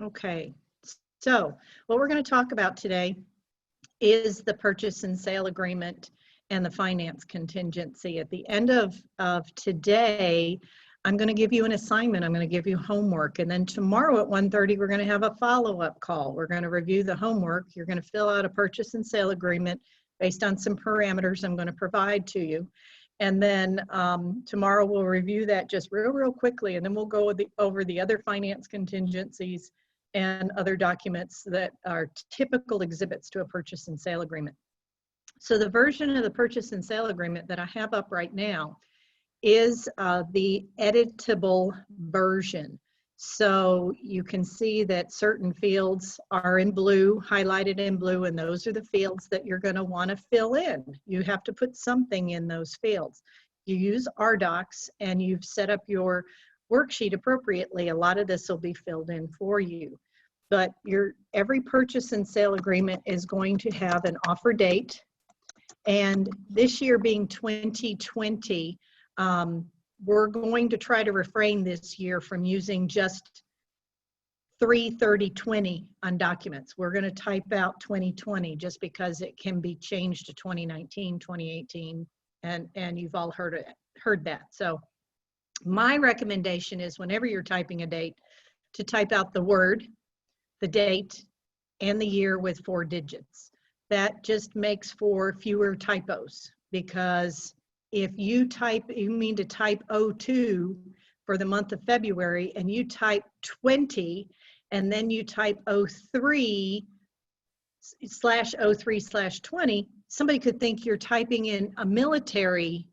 Okay, so what we're going to talk about today is the purchase and sale agreement and the finance contingency. At the end of today, I'm going to give you an assignment. I'm going to give you homework. And then tomorrow at 1:30, we're going to have a follow-up call. We're going to review the homework. You're going to fill out a purchase and sale agreement based on some parameters I'm going to provide to you. And then tomorrow we'll review that just real quickly. And then we'll go over the other finance contingencies and other documents that are typical exhibits to a purchase and sale agreement. So the version of the purchase and sale agreement that I have up right now is the editable version. So you can see that certain fields are in blue, highlighted in blue, and those are the fields that you're going to want to fill in. You have to put something in those fields. You use RDocs and you've set up your worksheet appropriately. A lot of this will be filled in for you. But every purchase and sale agreement is going to have an offer date. And this year being 2020, we're going to try to refrain this year from using just 3/30/20 on documents. We're going to type out 2020 just because it can be changed to 2019, 2018, and you've all heard that. So my recommendation is whenever you're typing a date to type out the word, the date, and the year with 4 digits. That just makes for fewer typos, because if you mean to type 02 for the month of February and you type 20 and then you type 03/03/20, somebody could think you're typing in a military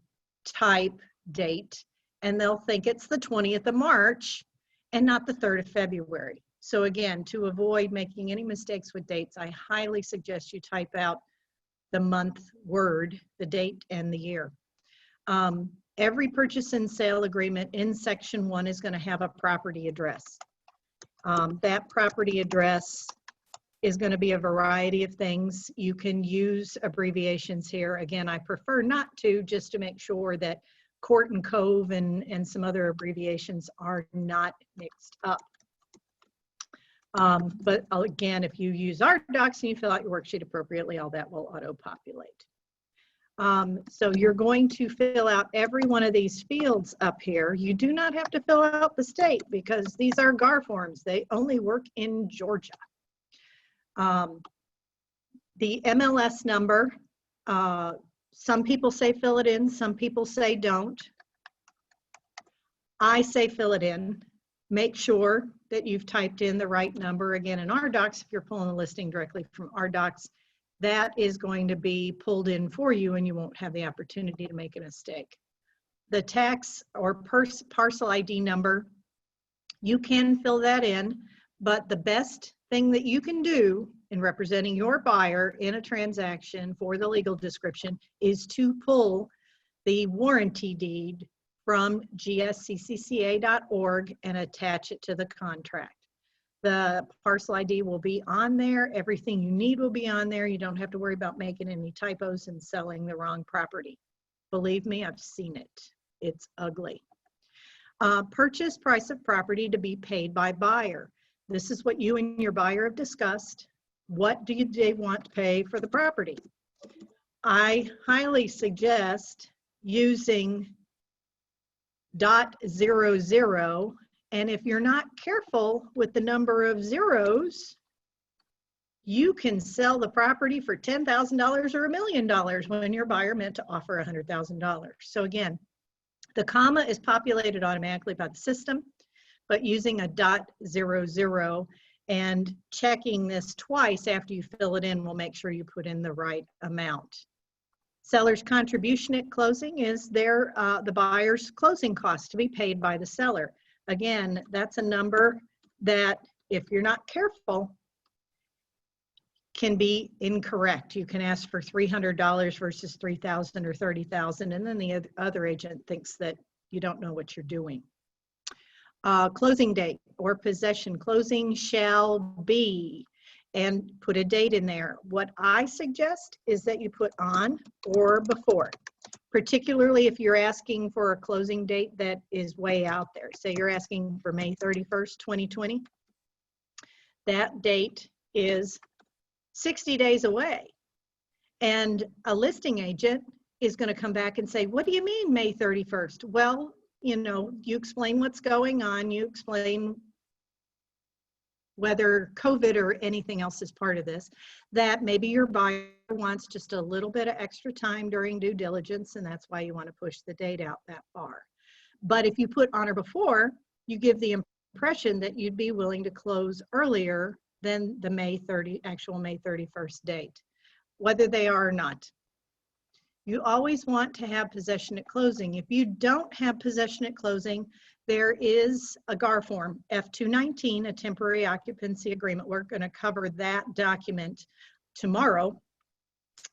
type date and they'll think it's the 20th of March and not the 3rd of February. So again, to avoid making any mistakes with dates, I highly suggest you type out the month word, the date, and the year. Every purchase and sale agreement in section 1 is going to have a property address. That property address is going to be a variety of things. You can use abbreviations here. Again, I prefer not to, just to make sure that Court and Cove and some other abbreviations are not mixed up. But again, if you use RDocs and you fill out your worksheet appropriately, all that will auto-populate. So you're going to fill out every one of these fields up here. You do not have to fill out the state because these are GAR forms. They only work in Georgia. The MLS number, some people say fill it in, some people say don't. I say fill it in. Make sure that you've typed in the right number. Again, in RDocs, if you're pulling a listing directly from RDocs, that is going to be pulled in for you and you won't have the opportunity to make a mistake. The tax or parcel ID number, you can fill that in, but the best thing that you can do in representing your buyer in a transaction for the legal description is to pull the warranty deed from gsccca.org and attach it to the contract. The parcel ID will be on there. Everything you need will be on there. You don't have to worry about making any typos and selling the wrong property. Believe me, I've seen it. It's ugly. Purchase price of property to be paid by buyer. This is what you and your buyer have discussed. What do they want to pay for the property? I highly suggest using .00. And if you're not careful with the number of zeros, you can sell the property for $10,000 or $1 million when your buyer meant to offer $100,000. So again, the comma is populated automatically by the system, but using a .00 and checking this twice after you fill it in will make sure you put in the right amount. Seller's contribution at closing is the buyer's closing costs to be paid by the seller. Again, that's a number that, if you're not careful, can be incorrect. You can ask for $300 versus $3,000 or $30,000, and then the other agent thinks that you don't know what you're doing. Closing date or possession. Closing shall be, and put a date in there. What I suggest is that you put on or before, particularly if you're asking for a closing date that is way out there. Say you're asking for May 31st, 2020. that date is 60 days away. And a listing agent is going to come back and say, what do you mean May 31st? Well, you know, you explain what's going on, you explain whether COVID or anything else is part of this, that maybe your buyer wants just a little bit of extra time during due diligence, and that's why you want to push the date out that far. But if you put on or before, you give the impression that you'd be willing to close earlier than the actual May 31st date, whether they are or not. You always want to have possession at closing. If you don't have possession at closing, there is a GAR form, F-219, a temporary occupancy agreement. We're going to cover that document tomorrow.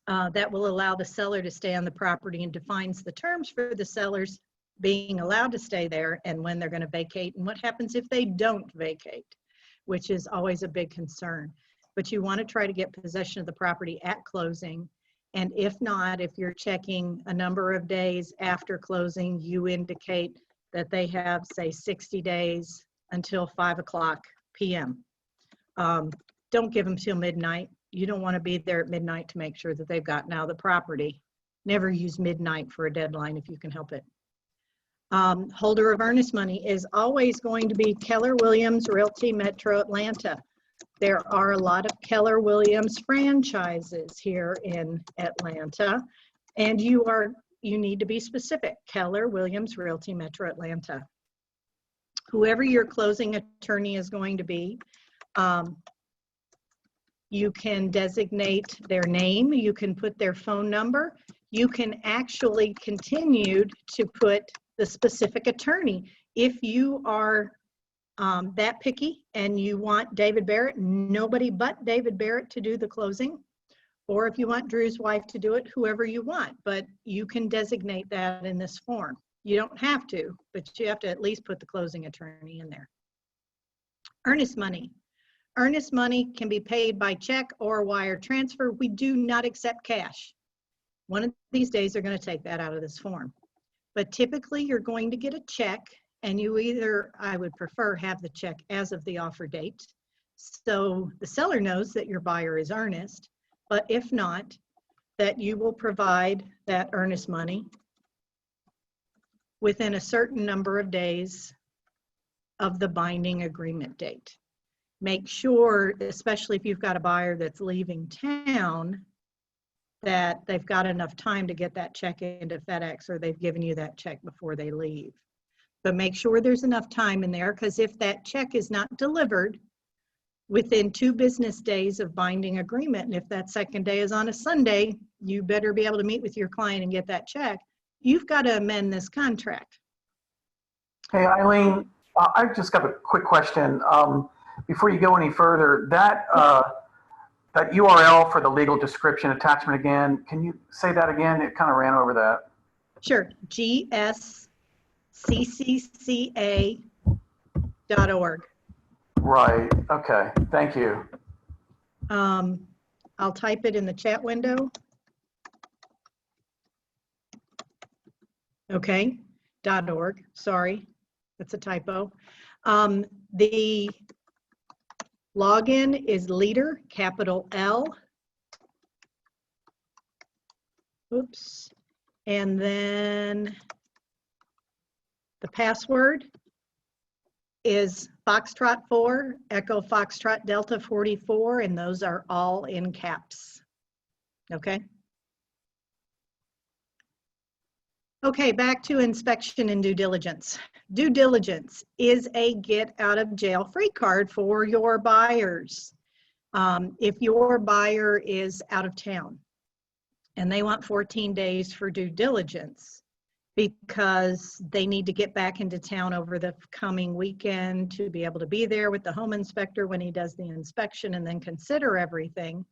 That will allow the seller to stay on the property and defines the terms for the sellers being allowed to stay there and when they're going to vacate and what happens if they don't vacate, which is always a big concern. But you want to try to get possession of the property at closing. And if not, if you're checking a number of days after closing, you indicate that they have, say, 60 days until 5:00 p.m. Don't give them till midnight. You don't want to be there at midnight to make sure that they've gotten out of the property. Never use midnight for a deadline if you can help it. Holder of earnest money is always going to be Keller Williams Realty Metro Atlanta. There are a lot of Keller Williams franchises here in Atlanta, and you need to be specific. Keller Williams Realty Metro Atlanta. Whoever your closing attorney is going to be, you can designate their name, you can put their phone number, you can actually continue to put the specific attorney. If you are that picky and you want David Barrett, nobody but David Barrett to do the closing, or if you want Drew's wife to do it, whoever you want, but you can designate that in this form. You don't have to, but you have to at least put the closing attorney in there. Earnest money. Earnest money can be paid by check or wire transfer. We do not accept cash. One of these days they're going to take that out of this form. But typically you're going to get a check, and you either, I would prefer, have the check as of the offer date, so the seller knows that your buyer is earnest, but if not, that you will provide that earnest money within a certain number of days of the binding agreement date. Make sure, especially if you've got a buyer that's leaving town, that they've got enough time to get that check into FedEx, or they've given you that check before they leave. But make sure there's enough time in there, because if that check is not delivered within 2 business days of binding agreement, and if that second day is on a Sunday, you better be able to meet with your client and get that check. You've got to amend this contract. Hey, Eileen, I've just got a quick question. Before you go any further, that URL for the legal description attachment again, can you say that again? It kind of ran over that. Sure, gsccca.org. Right, okay, thank you. I'll type it in the chat window. Okay, .org, sorry, that's a typo. The login is leader, capital L. Oops. And then the password is Foxtrot 4, Echo Foxtrot Delta 44, and those are all in caps. Okay. Okay, back to inspection and due diligence. Due diligence is a get out of jail free card for your buyers. If your buyer is out of town and they want 14 days for due diligence because they need to get back into town over the coming weekend to be able to be there with the home inspector when he does the inspection and then consider everything,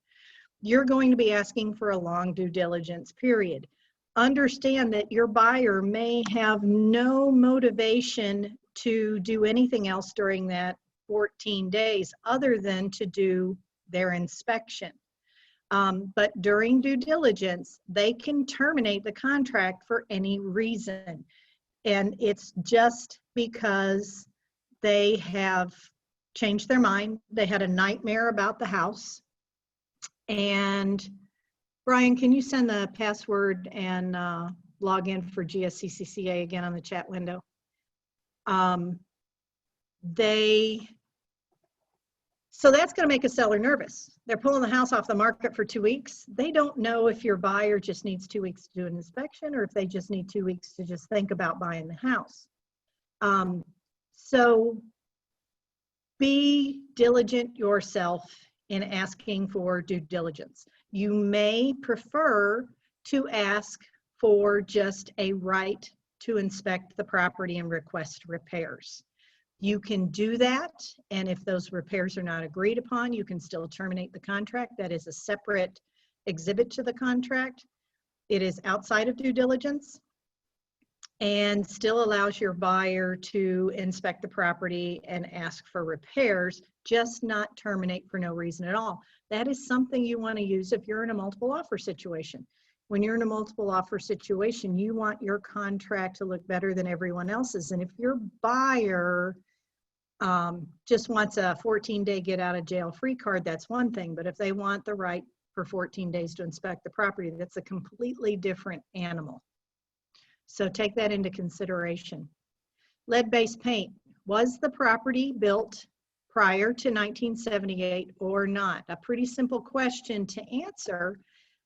you're going to be asking for a long due diligence period. Understand that your buyer may have no motivation to do anything else during that 14 days other than to do their inspection. But during due diligence, they can terminate the contract for any reason. And it's just because they have changed their mind. They had a nightmare about the house. And Brian, can you send the password and log in for GSCCCA again on the chat window? So that's going to make a seller nervous. They're pulling the house off the market for 2 weeks. They don't know if your buyer just needs 2 weeks to do an inspection or if they just need 2 weeks to just think about buying the house. So be diligent yourself in asking for due diligence. You may prefer to ask for just a right to inspect the property and request repairs. You can do that, and if those repairs are not agreed upon, you can still terminate the contract. That is a separate exhibit to the contract. It is outside of due diligence and still allows your buyer to inspect the property and ask for repairs, just not terminate for no reason at all. That is something you want to use if you're in a multiple offer situation. When you're in a multiple offer situation, you want your contract to look better than everyone else's. And if your buyer just wants a 14-day get out of jail free card, that's one thing. But if they want the right for 14 days to inspect the property, that's a completely different animal. So take that into consideration. Lead-based paint. Was the property built prior to 1978 or not? A pretty simple question to answer,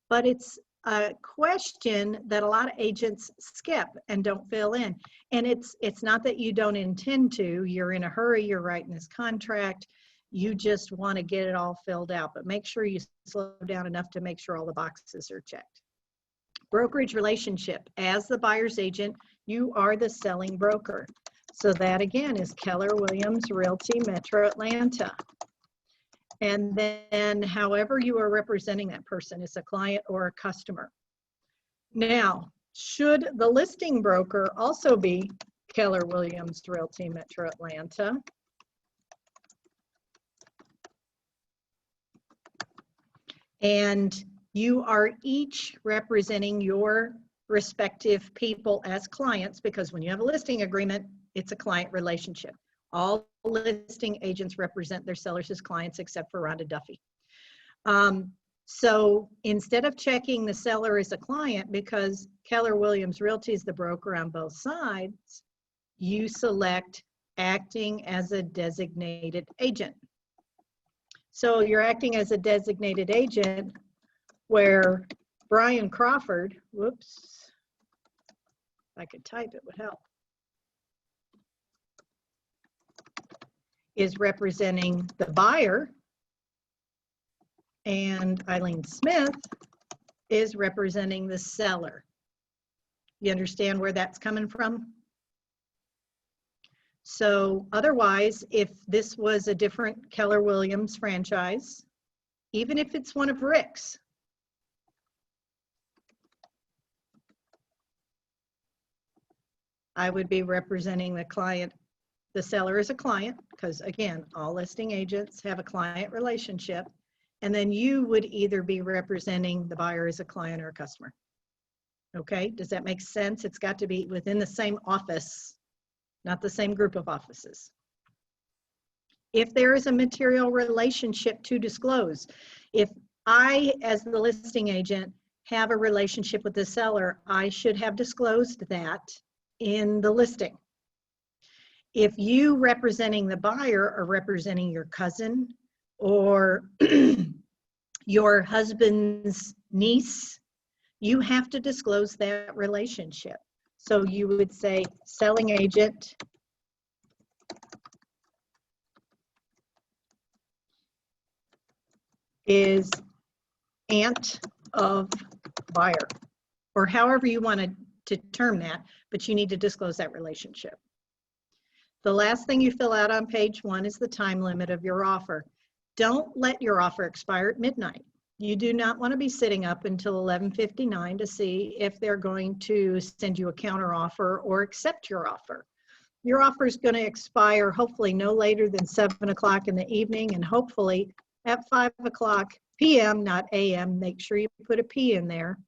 but it's a question that a lot of agents skip and don't fill in. And it's not that you don't intend to. You're in a hurry, you're writing this contract, you just want to get it all filled out, but make sure you slow down enough to make sure all the boxes are checked. Brokerage relationship. As the buyer's agent, you are the selling broker. So that again is Keller Williams Realty Metro Atlanta. And then however you are representing that person is a client or a customer. Now, should the listing broker also be Keller Williams Realty Metro Atlanta? And you are each representing your respective people as clients, because when you have a listing agreement, it's a client relationship. All listing agents represent their sellers as clients except for Rhonda Duffy. So instead of checking the seller as a client, because Keller Williams Realty is the broker on both sides, you select acting as a designated agent. So you're acting as a designated agent where Brian Crawford, whoops, if I could type it would help, is representing the buyer, and Eileen Smith is representing the seller. You understand where that's coming from? So otherwise, if this was a different Keller Williams franchise, even if it's one of Rick's, I would be representing the client, the seller as a client, because again, all listing agents have a client relationship. And then you would either be representing the buyer as a client or a customer. Okay, does that make sense? It's got to be within the same office, not the same group of offices. If there is a material relationship to disclose, if I, as the listing agent, have a relationship with the seller, I should have disclosed that in the listing. If you representing the buyer are representing your cousin or your husband's niece, you have to disclose that relationship. So you would say selling agent is aunt of buyer, or however you want to term that, but you need to disclose that relationship. The last thing you fill out on page 1 is the time limit of your offer. Don't let your offer expire at midnight. You do not want to be sitting up until 11:59 to see if they're going to send you a counter offer or accept your offer. Your offer is going to expire hopefully no later than 7 o'clock in the evening, and hopefully at 5 o'clock p.m., not a.m. Make sure you put a P in there.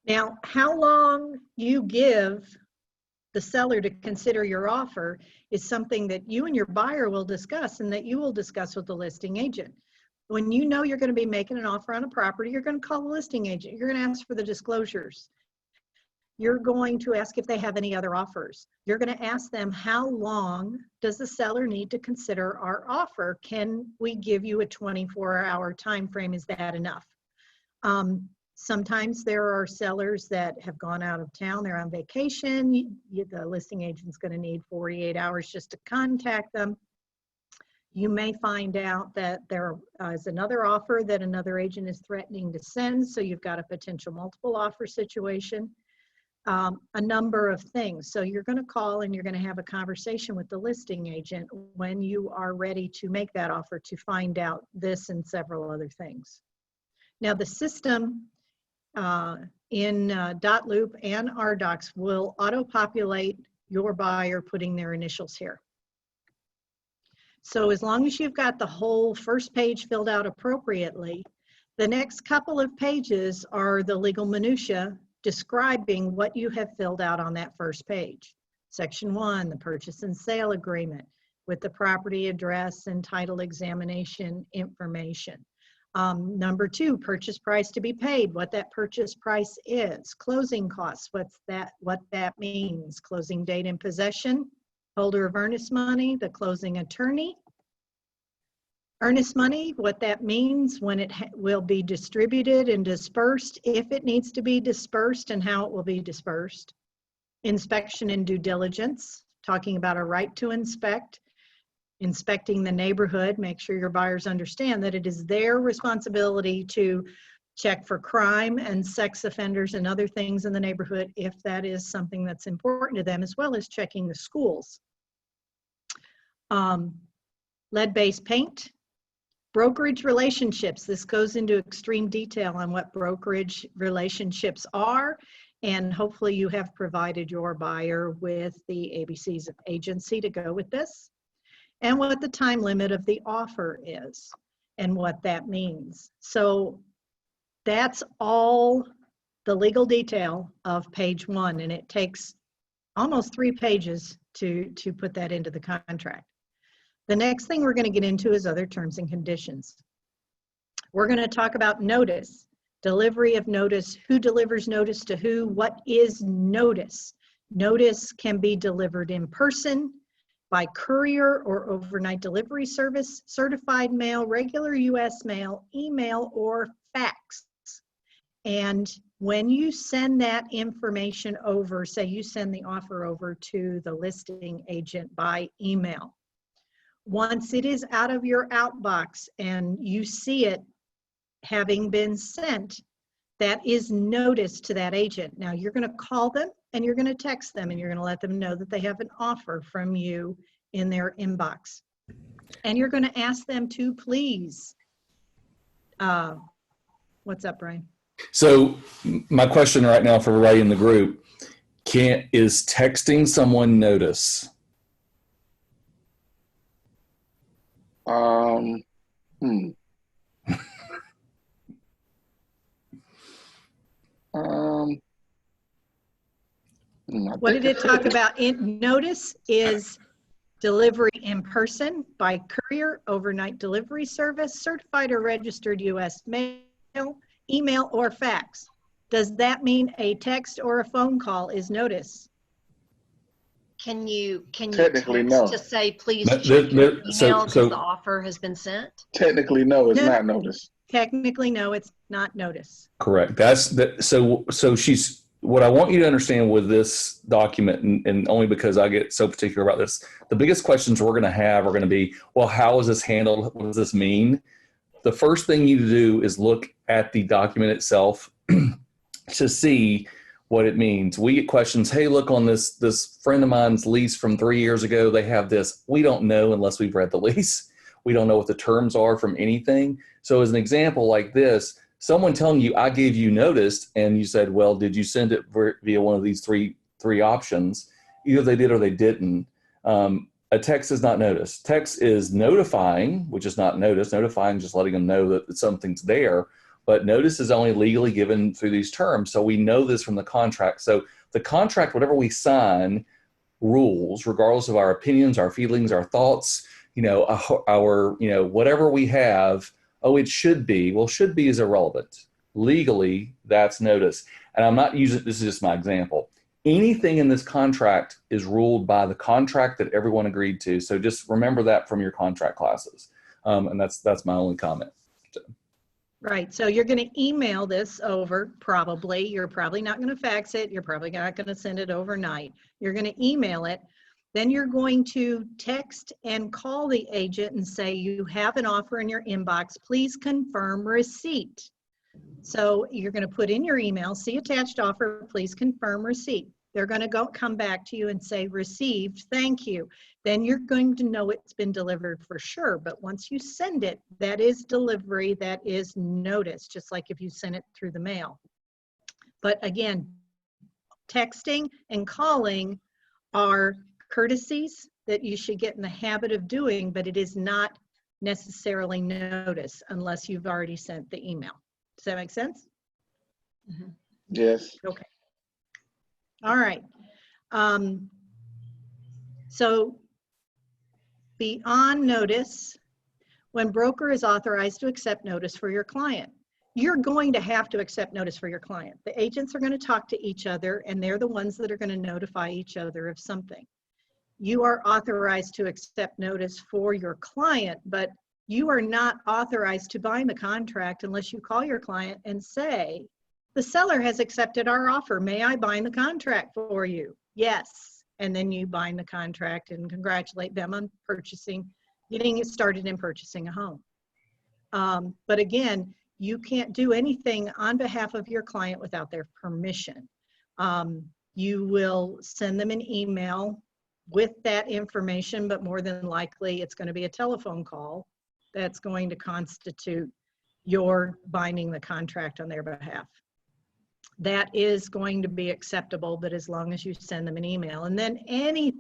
Now, how long you give the seller to consider your offer is something that you and your buyer will discuss and that you will discuss with the listing agent. When you know you're going to be making an offer on a property, you're going to call the listing agent. You're going to ask for the disclosures. You're going to ask if they have any other offers. You're going to ask them, how long does the seller need to consider our offer? Can we give you a 24-hour time frame? Is that enough? Sometimes there are sellers that have gone out of town, they're on vacation. The listing agent's going to need 48 hours just to contact them. You may find out that there is another offer that another agent is threatening to send, so you've got a potential multiple offer situation. A number of things. So you're going to call and you're going to have a conversation with the listing agent when you are ready to make that offer to find out this and several other things. Now the system in dotloop and RDocs will auto-populate your buyer putting their initials here. So as long as you've got the whole first page filled out appropriately, the next couple of pages are the legal minutia describing what you have filled out on that first page. Section 1, the purchase and sale agreement with the property address and title examination information. Number 2, purchase price to be paid, what that purchase price is. Closing costs, what that means. Closing date and possession, holder of earnest money, the closing attorney. Earnest money, what that means, when it will be distributed and dispersed, if it needs to be dispersed and how it will be dispersed. Inspection and due diligence, talking about a right to inspect. Inspecting the neighborhood, make sure your buyers understand that it is their responsibility to check for crime and sex offenders and other things in the neighborhood if that is something that's important to them, as well as checking the schools. Lead-based paint. Brokerage relationships. This goes into extreme detail on what brokerage relationships are, and hopefully you have provided your buyer with the ABCs of agency to go with this, and what the time limit of the offer is and what that means. So that's all the legal detail of page 1, and it takes almost 3 pages to put that into the contract. The next thing we're going to get into is other terms and conditions. We're going to talk about notice, delivery of notice, who delivers notice to who, what is notice. Notice can be delivered in person, by courier or overnight delivery service, certified mail, regular US mail, email, or fax. And when you send that information over, say you send the offer over to the listing agent by email, once it is out of your outbox and you see it having been sent, that is notice to that agent. Now you're going to call them and you're going to text them and you're going to let them know that they have an offer from you in their inbox. And you're going to ask them to please. What's up, Brian? So my question right now for everybody in the group, is texting someone notice? What did it talk about? Notice is delivery in person, by courier, overnight delivery service, certified or registered US mail, email, or fax. Does that mean a text or a phone call is notice? Can you Technically, text no. to say, please But check your email so- because the offer has been sent? Technically, no, it's No. not notice. Technically, no, it's not notice. Correct. So she's, what I want you to understand with this document, and only because I get so particular about this, the biggest questions we're going to have are going to be, well, how is this handled? What does this mean? The first thing you do is look at the document itself to see what it means. We get questions, hey, look, on this friend of mine's lease from 3 years ago, they have this. We don't know unless we've read the lease. We don't know what the terms are from anything. So as an example like this, someone telling you, I gave you notice, and you said, well, did you send it via one of these three options? Either they did or they didn't. A text is not notice. Text is notifying, which is not notice. Notifying, just letting them know that something's there. But notice is only legally given through these terms. So we know this from the contract. So the contract, whatever we sign, rules, regardless of our opinions, our feelings, our thoughts, our whatever we have. Oh, it should be. Well, should be is irrelevant. Legally, that's notice. And I'm not using, this is just my example. Anything in this contract is ruled by the contract that everyone agreed to. So just remember that from your contract classes. And that's my only comment. Right, so you're going to email this over, probably. You're probably not going to fax it. You're probably not going to send it overnight. You're going to email it. Then you're going to text and call the agent and say, you have an offer in your inbox. Please confirm receipt. So you're going to put in your email, see attached offer, please confirm receipt. They're going to come back to you and say, received, thank you. Then you're going to know it's been delivered for sure. But once you send it, that is delivery, that is notice, just like if you send it through the mail. But again, texting and calling are courtesies that you should get in the habit of doing, but it is not necessarily notice unless you've already sent the email. Does that make sense? Mhm. Yes. Okay. All right. So beyond notice, when broker is authorized to accept notice for your client, you're going to have to accept notice for your client. The agents are going to talk to each other, and they're the ones that are going to notify each other of something. You are authorized to accept notice for your client, but you are not authorized to bind the contract unless you call your client and say, the seller has accepted our offer. May I bind the contract for you? Yes. And then you bind the contract and congratulate them on getting it started in purchasing a home. But again, you can't do anything on behalf of your client without their permission. You will send them an email with that information, but more than likely it's going to be a telephone call that's going to constitute your binding the contract on their behalf. That is going to be acceptable, but as long as you send them an email. And then any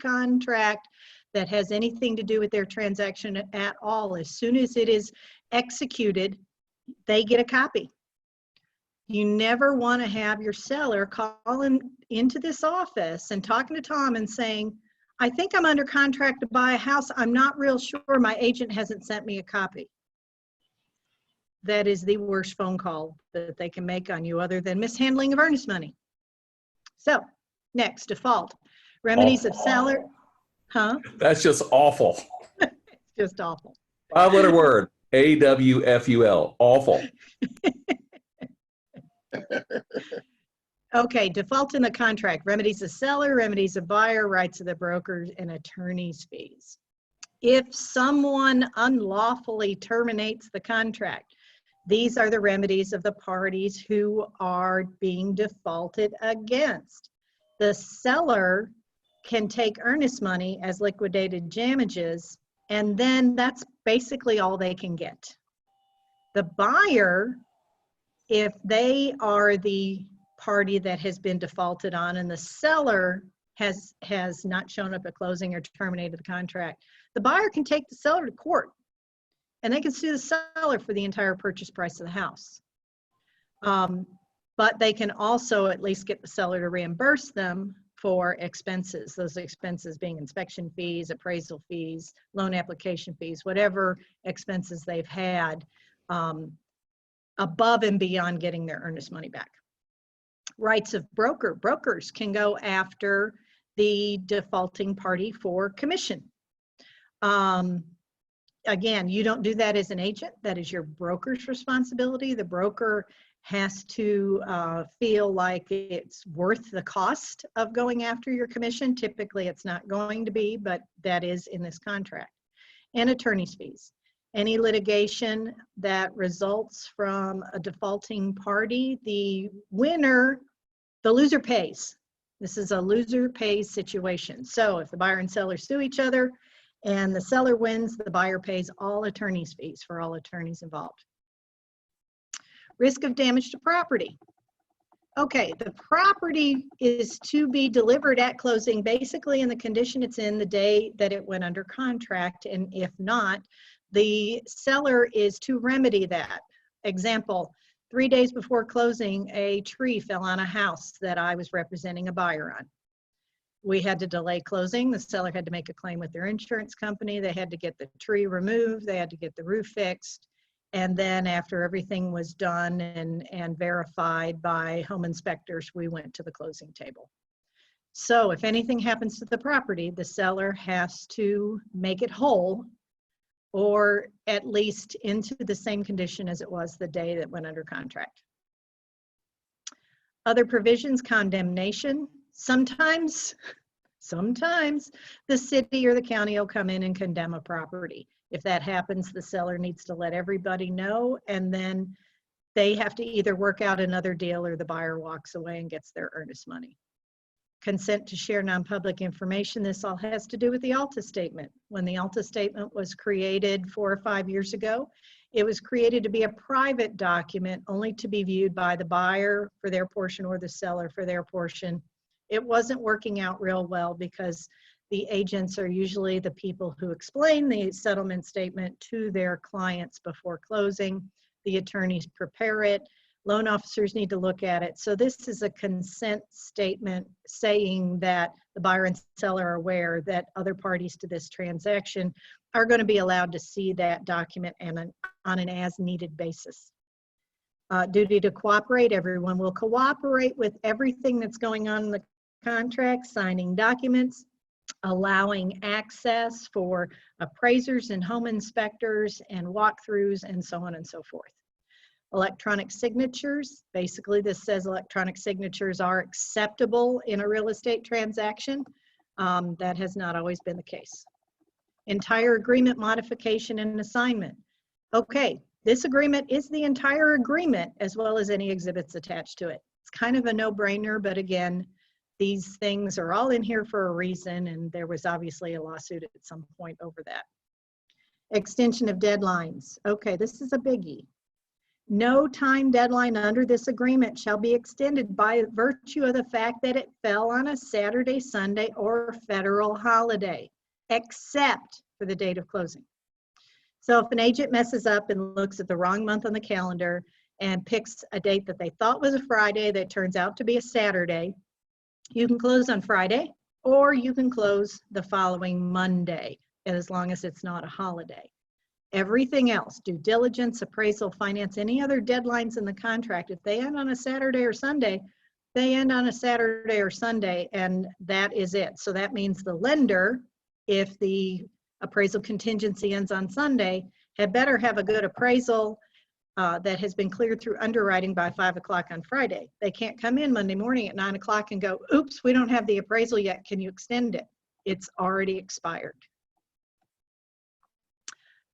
contract that has anything to do with their transaction at all, as soon as it is executed, they get a copy. You never want to have your seller calling into this office and talking to Tom and saying, I think I'm under contract to buy a house. I'm not real sure. My agent hasn't sent me a copy. That is the worst phone call that they can make on you, other than mishandling of earnest money. So next, default. Remedies of seller. Huh? That's just awful. It's just awful. 5-letter word. AWFUL. Awful. Okay, default in the contract. Remedies of seller, remedies of buyer, rights of the broker, and attorney's fees. If someone unlawfully terminates the contract, these are the remedies of the parties who are being defaulted against. The seller can take earnest money as liquidated damages, and then that's basically all they can get. The buyer, if they are the party that has been defaulted on and the seller has not shown up at closing or terminated the contract, the buyer can take the seller to court and they can sue the seller for the entire purchase price of the house. But they can also at least get the seller to reimburse them for expenses, those expenses being inspection fees, appraisal fees, loan application fees, whatever expenses they've had above and beyond getting their earnest money back. Rights of broker. Brokers can go after the defaulting party for commission. Again, you don't do that as an agent. That is your broker's responsibility. The broker has to feel like it's worth the cost of going after your commission. Typically, it's not going to be, but that is in this contract. And attorney's fees. Any litigation that results from a defaulting party, the loser pays. This is a loser pays situation. So if the buyer and seller sue each other and the seller wins, the buyer pays all attorney's fees for all attorneys involved. Risk of damage to property. Okay, the property is to be delivered at closing, basically in the condition it's in the day that it went under contract, and if not, the seller is to remedy that. Example, 3 days before closing, a tree fell on a house that I was representing a buyer on. we had to delay closing. The seller had to make a claim with their insurance company. They had to get the tree removed. They had to get the roof fixed. And then after everything was done and verified by home inspectors, we went to the closing table. So if anything happens to the property, the seller has to make it whole, or at least into the same condition as it was the day that went under contract. Other provisions, condemnation. Sometimes the city or the county will come in and condemn a property. If that happens, the seller needs to let everybody know, and then they have to either work out another deal or the buyer walks away and gets their earnest money. Consent to share non-public information. This all has to do with the ALTA statement. When the ALTA statement was created 4 or 5 years ago, it was created to be a private document, only to be viewed by the buyer for their portion or the seller for their portion. It wasn't working out real well because the agents are usually the people who explain the settlement statement to their clients before closing. The attorneys prepare it. Loan officers need to look at it. So this is a consent statement saying that the buyer and seller are aware that other parties to this transaction are going to be allowed to see that document on an as-needed basis. Duty to cooperate. Everyone will cooperate with everything that's going on in the contract, signing documents, allowing access for appraisers and home inspectors and walkthroughs and so on and so forth. Electronic signatures. Basically, this says electronic signatures are acceptable in a real estate transaction. That has not always been the case. Entire agreement modification and assignment. Okay, this agreement is the entire agreement as well as any exhibits attached to it. It's kind of a no-brainer, but again, these things are all in here for a reason, and there was obviously a lawsuit at some point over that. Extension of deadlines. Okay, this is a biggie. No time deadline under this agreement shall be extended by virtue of the fact that it fell on a Saturday, Sunday, or federal holiday, except for the date of closing. So if an agent messes up and looks at the wrong month on the calendar and picks a date that they thought was a Friday that turns out to be a Saturday, you can close on Friday, or you can close the following Monday, as long as it's not a holiday. Everything else, due diligence, appraisal, finance, any other deadlines in the contract, if they end on a Saturday or Sunday, they end on a Saturday or Sunday, and that is it. So that means the lender, if the appraisal contingency ends on Sunday, had better have a good appraisal that has been cleared through underwriting by 5 o'clock on Friday. They can't come in Monday morning at 9 o'clock and go, oops, we don't have the appraisal yet, can you extend it? It's already expired.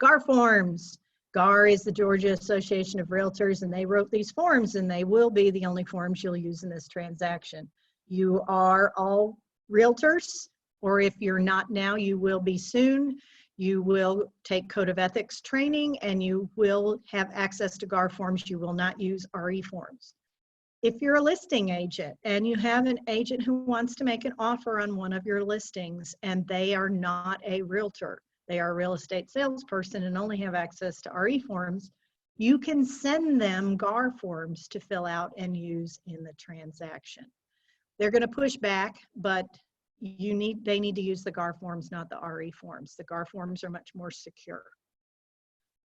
GAR forms. GAR is the Georgia Association of Realtors, and they wrote these forms, and they will be the only forms you'll use in this transaction. You are all realtors, or if you're not now, you will be soon. You will take Code of Ethics training, and you will have access to GAR forms. You will not use RE forms. If you're a listing agent and you have an agent who wants to make an offer on one of your listings and they are not a realtor, they are a real estate salesperson and only have access to RE forms, you can send them GAR forms to fill out and use in the transaction. They're going to push back, but they need to use the GAR forms, not the RE forms. The GAR forms are much more secure.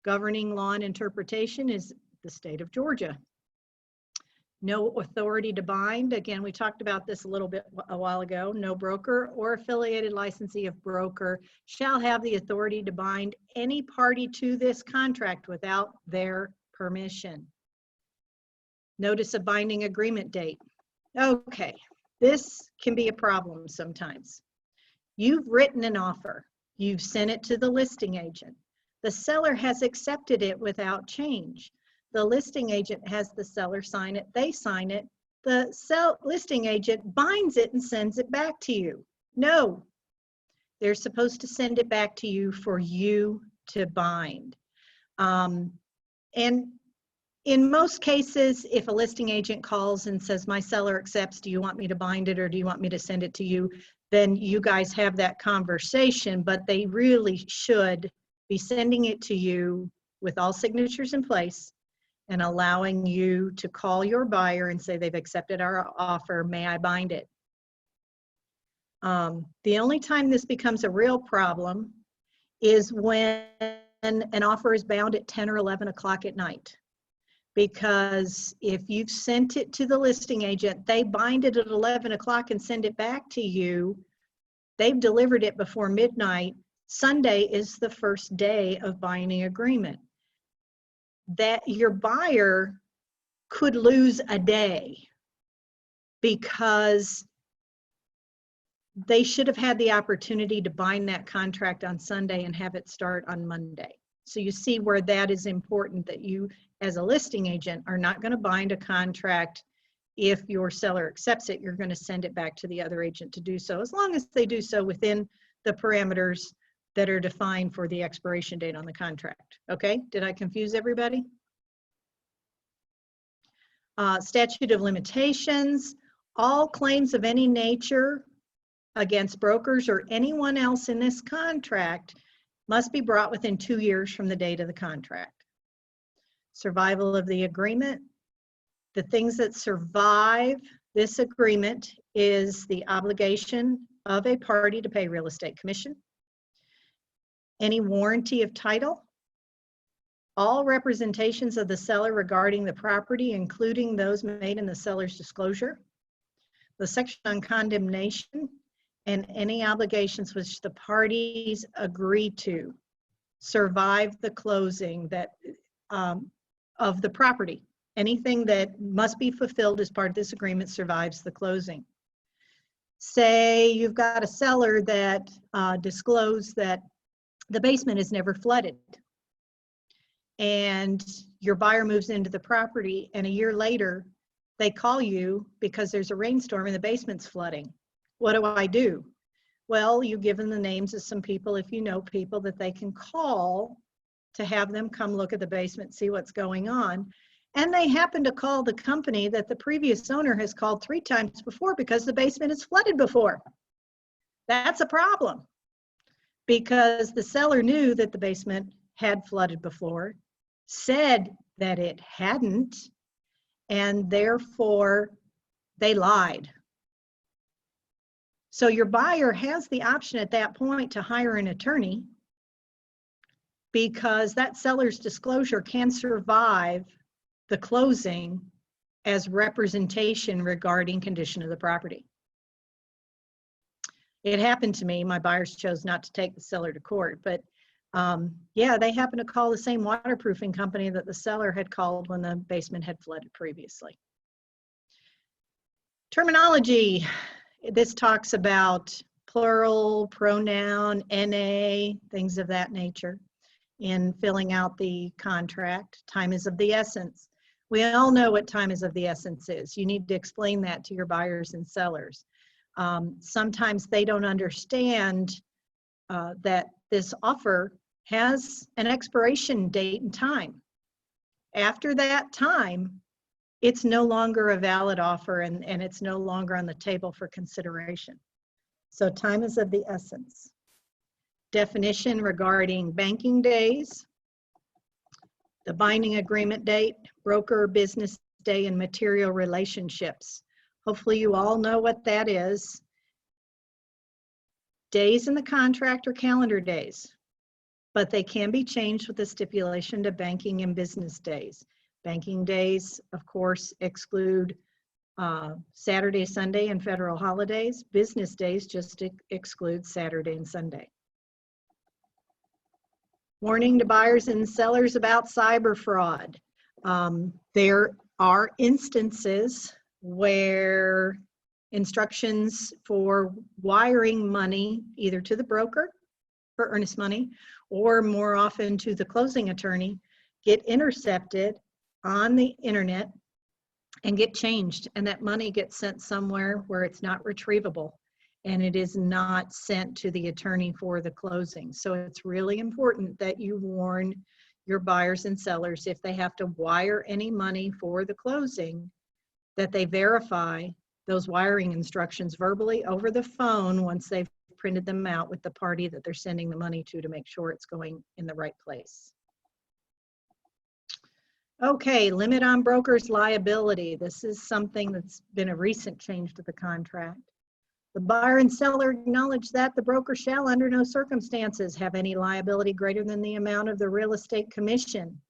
Governing law and interpretation is the state of Georgia. No authority to bind. Again, we talked about this a while ago. No broker or affiliated licensee of broker shall have the authority to bind any party to this contract without their permission. Notice of binding agreement date. Okay, this can be a problem sometimes. You've written an offer. You've sent it to the listing agent. The seller has accepted it without change. The listing agent has the seller sign it, they sign it, the listing agent binds it and sends it back to you. No, they're supposed to send it back to you for you to bind. And in most cases, if a listing agent calls and says, my seller accepts, do you want me to bind it or do you want me to send it to you? Then you guys have that conversation, but they really should be sending it to you with all signatures in place and allowing you to call your buyer and say they've accepted our offer, may I bind it? The only time this becomes a real problem is when an offer is bound at 10 or 11 o'clock at night. Because if you've sent it to the listing agent, they bind it at 11 o'clock and send it back to you. They've delivered it before midnight. Sunday is the first day of binding agreement. That your buyer could lose a day because they should have had the opportunity to bind that contract on Sunday and have it start on Monday. So you see where that is important, that you as a listing agent are not going to bind a contract. If your seller accepts it, you're going to send it back to the other agent to do so, as long as they do so within the parameters that are defined for the expiration date on the contract. Okay, did I confuse everybody? Statute of limitations, all claims of any nature against brokers or anyone else in this contract must be brought within 2 years from the date of the contract. Survival of the agreement. The things that survive this agreement is the obligation of a party to pay real estate commission, any warranty of title, all representations of the seller regarding the property, including those made in the seller's disclosure, the section on condemnation, and any obligations which the parties agree to survive the closing that of the property. Anything that must be fulfilled as part of this agreement survives the closing. Say you've got a seller that disclosed that the basement is never flooded, and your buyer moves into the property, and a year later they call you because there's a rainstorm and the basement's flooding. What do I do? Well, you give them the names of some people, if you know people, that they can call to have them come look at the basement, see what's going on. And they happen to call the company that the previous owner has called 3 times before because the basement is flooded before. That's a problem, because the seller knew that the basement had flooded before, said that it hadn't, and therefore they lied. So your buyer has the option at that point to hire an attorney, because that seller's disclosure can survive the closing as representation regarding condition of the property. It happened to me. My buyers chose not to take the seller to court, but yeah, they happened to call the same waterproofing company that the seller had called when the basement had flooded previously. Terminology. This talks about plural, pronoun, NA, things of that nature in filling out the contract. Time is of the essence. We all know what time is of the essence is. You need to explain that to your buyers and sellers. Sometimes they don't understand that this offer has an expiration date and time. After that time, it's no longer a valid offer, and it's no longer on the table for consideration. So time is of the essence. Definition regarding banking days, the binding agreement date, broker business day, and material relationships. Hopefully you all know what that is. Days in the contract are calendar days, but they can be changed with the stipulation to banking and business days. Banking days, of course, exclude Saturday, Sunday, and federal holidays. Business days just exclude Saturday and Sunday. Warning to buyers and sellers about cyber fraud. There are instances where instructions for wiring money either to the broker for earnest money or more often to the closing attorney get intercepted on the internet and get changed, and that money gets sent somewhere where it's not retrievable and it is not sent to the attorney for the closing. So it's really important that you warn your buyers and sellers if they have to wire any money for the closing, that they verify those wiring instructions verbally over the phone once they've printed them out with the party that they're sending the money to make sure it's going in the right place. Okay, limit on broker's liability. This is something that's been a recent change to the contract. The buyer and seller acknowledge that the broker shall under no circumstances have any liability greater than the amount of the real estate commission,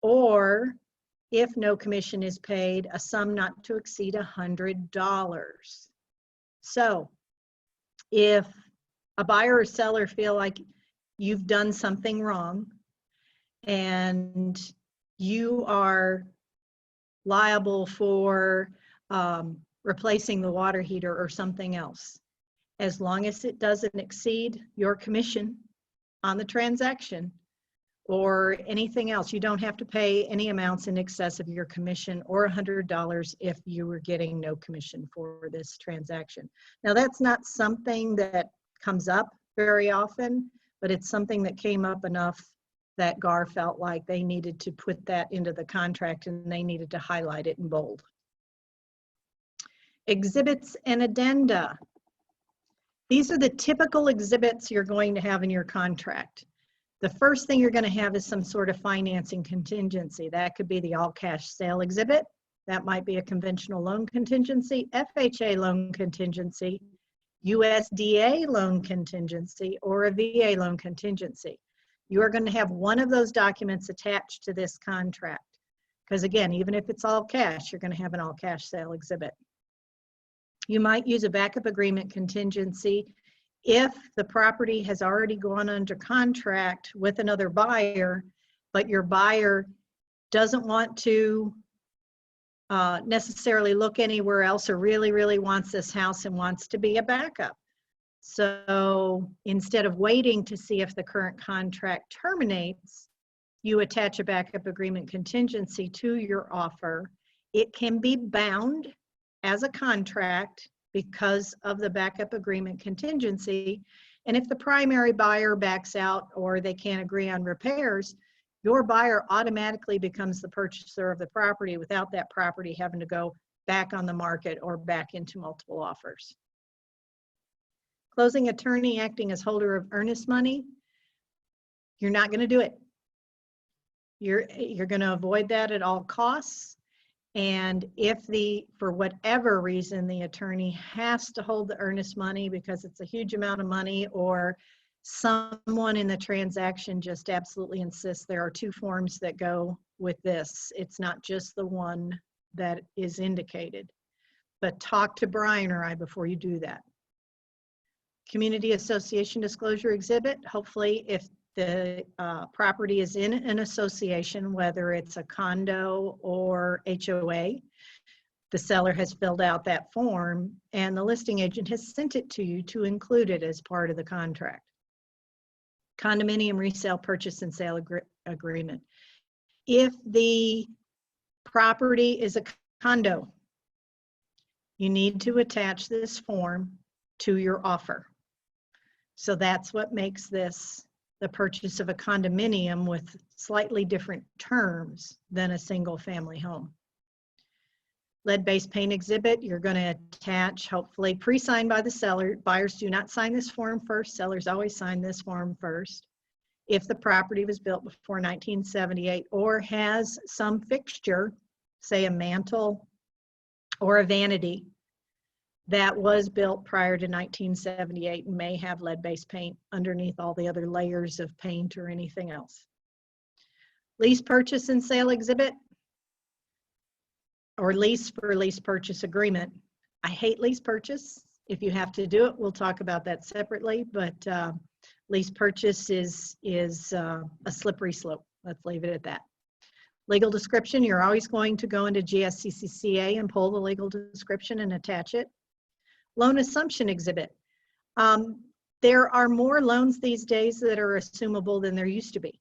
or if no commission is paid, a sum not to exceed $100. So if a buyer or seller feel like you've done something wrong and you are liable for replacing the water heater or something else, as long as it doesn't exceed your commission on the transaction or anything else, you don't have to pay any amounts in excess of your commission or $100 if you were getting no commission for this transaction. Now, that's not something that comes up very often, but it's something that came up enough that GAR felt like they needed to put that into the contract and they needed to highlight it in bold. Exhibits and addenda. These are the typical exhibits you're going to have in your contract. The first thing you're going to have is some sort of financing contingency. That could be the all-cash sale exhibit. That might be a conventional loan contingency, FHA loan contingency, USDA loan contingency, or a VA loan contingency. You are going to have one of those documents attached to this contract. Because again, even if it's all cash, you're going to have an all-cash sale exhibit. You might use a backup agreement contingency if the property has already gone under contract with another buyer, but your buyer doesn't want to necessarily look anywhere else or really, really wants this house and wants to be a backup. So instead of waiting to see if the current contract terminates, you attach a backup agreement contingency to your offer. It can be bound as a contract because of the backup agreement contingency. And if the primary buyer backs out or they can't agree on repairs, your buyer automatically becomes the purchaser of the property without that property having to go back on the market or back into multiple offers. Closing attorney acting as holder of earnest money, you're not going to do it. You're going to avoid that at all costs. And if for whatever reason, the attorney has to hold the earnest money because it's a huge amount of money, or someone in the transaction just absolutely insists, there are two forms that go with this. It's not just the one that is indicated. But talk to Brian or I before you do that. Community association disclosure exhibit. Hopefully, if the property is in an association, whether it's a condo or HOA, the seller has filled out that form and the listing agent has sent it to you to include it as part of the contract. Condominium resale purchase and sale agreement. If the property is a condo, you need to attach this form to your offer. So that's what makes this the purchase of a condominium with slightly different terms than a single family home. Lead-based paint exhibit, you're going to attach, hopefully pre-signed by the seller. Buyers do not sign this form first. Sellers always sign this form first. If the property was built before 1978 or has some fixture, say a mantle or a vanity, that was built prior to 1978 and may have lead-based paint underneath all the other layers of paint or anything else. Lease purchase and sale exhibit, or lease for lease purchase agreement. I hate lease purchase. If you have to do it, we'll talk about that separately, but lease purchase is a slippery slope. Let's leave it at that. Legal description, you're always going to go into GSCCCA and pull the legal description and attach it. Loan assumption exhibit. There are more loans these days that are assumable than there used to be.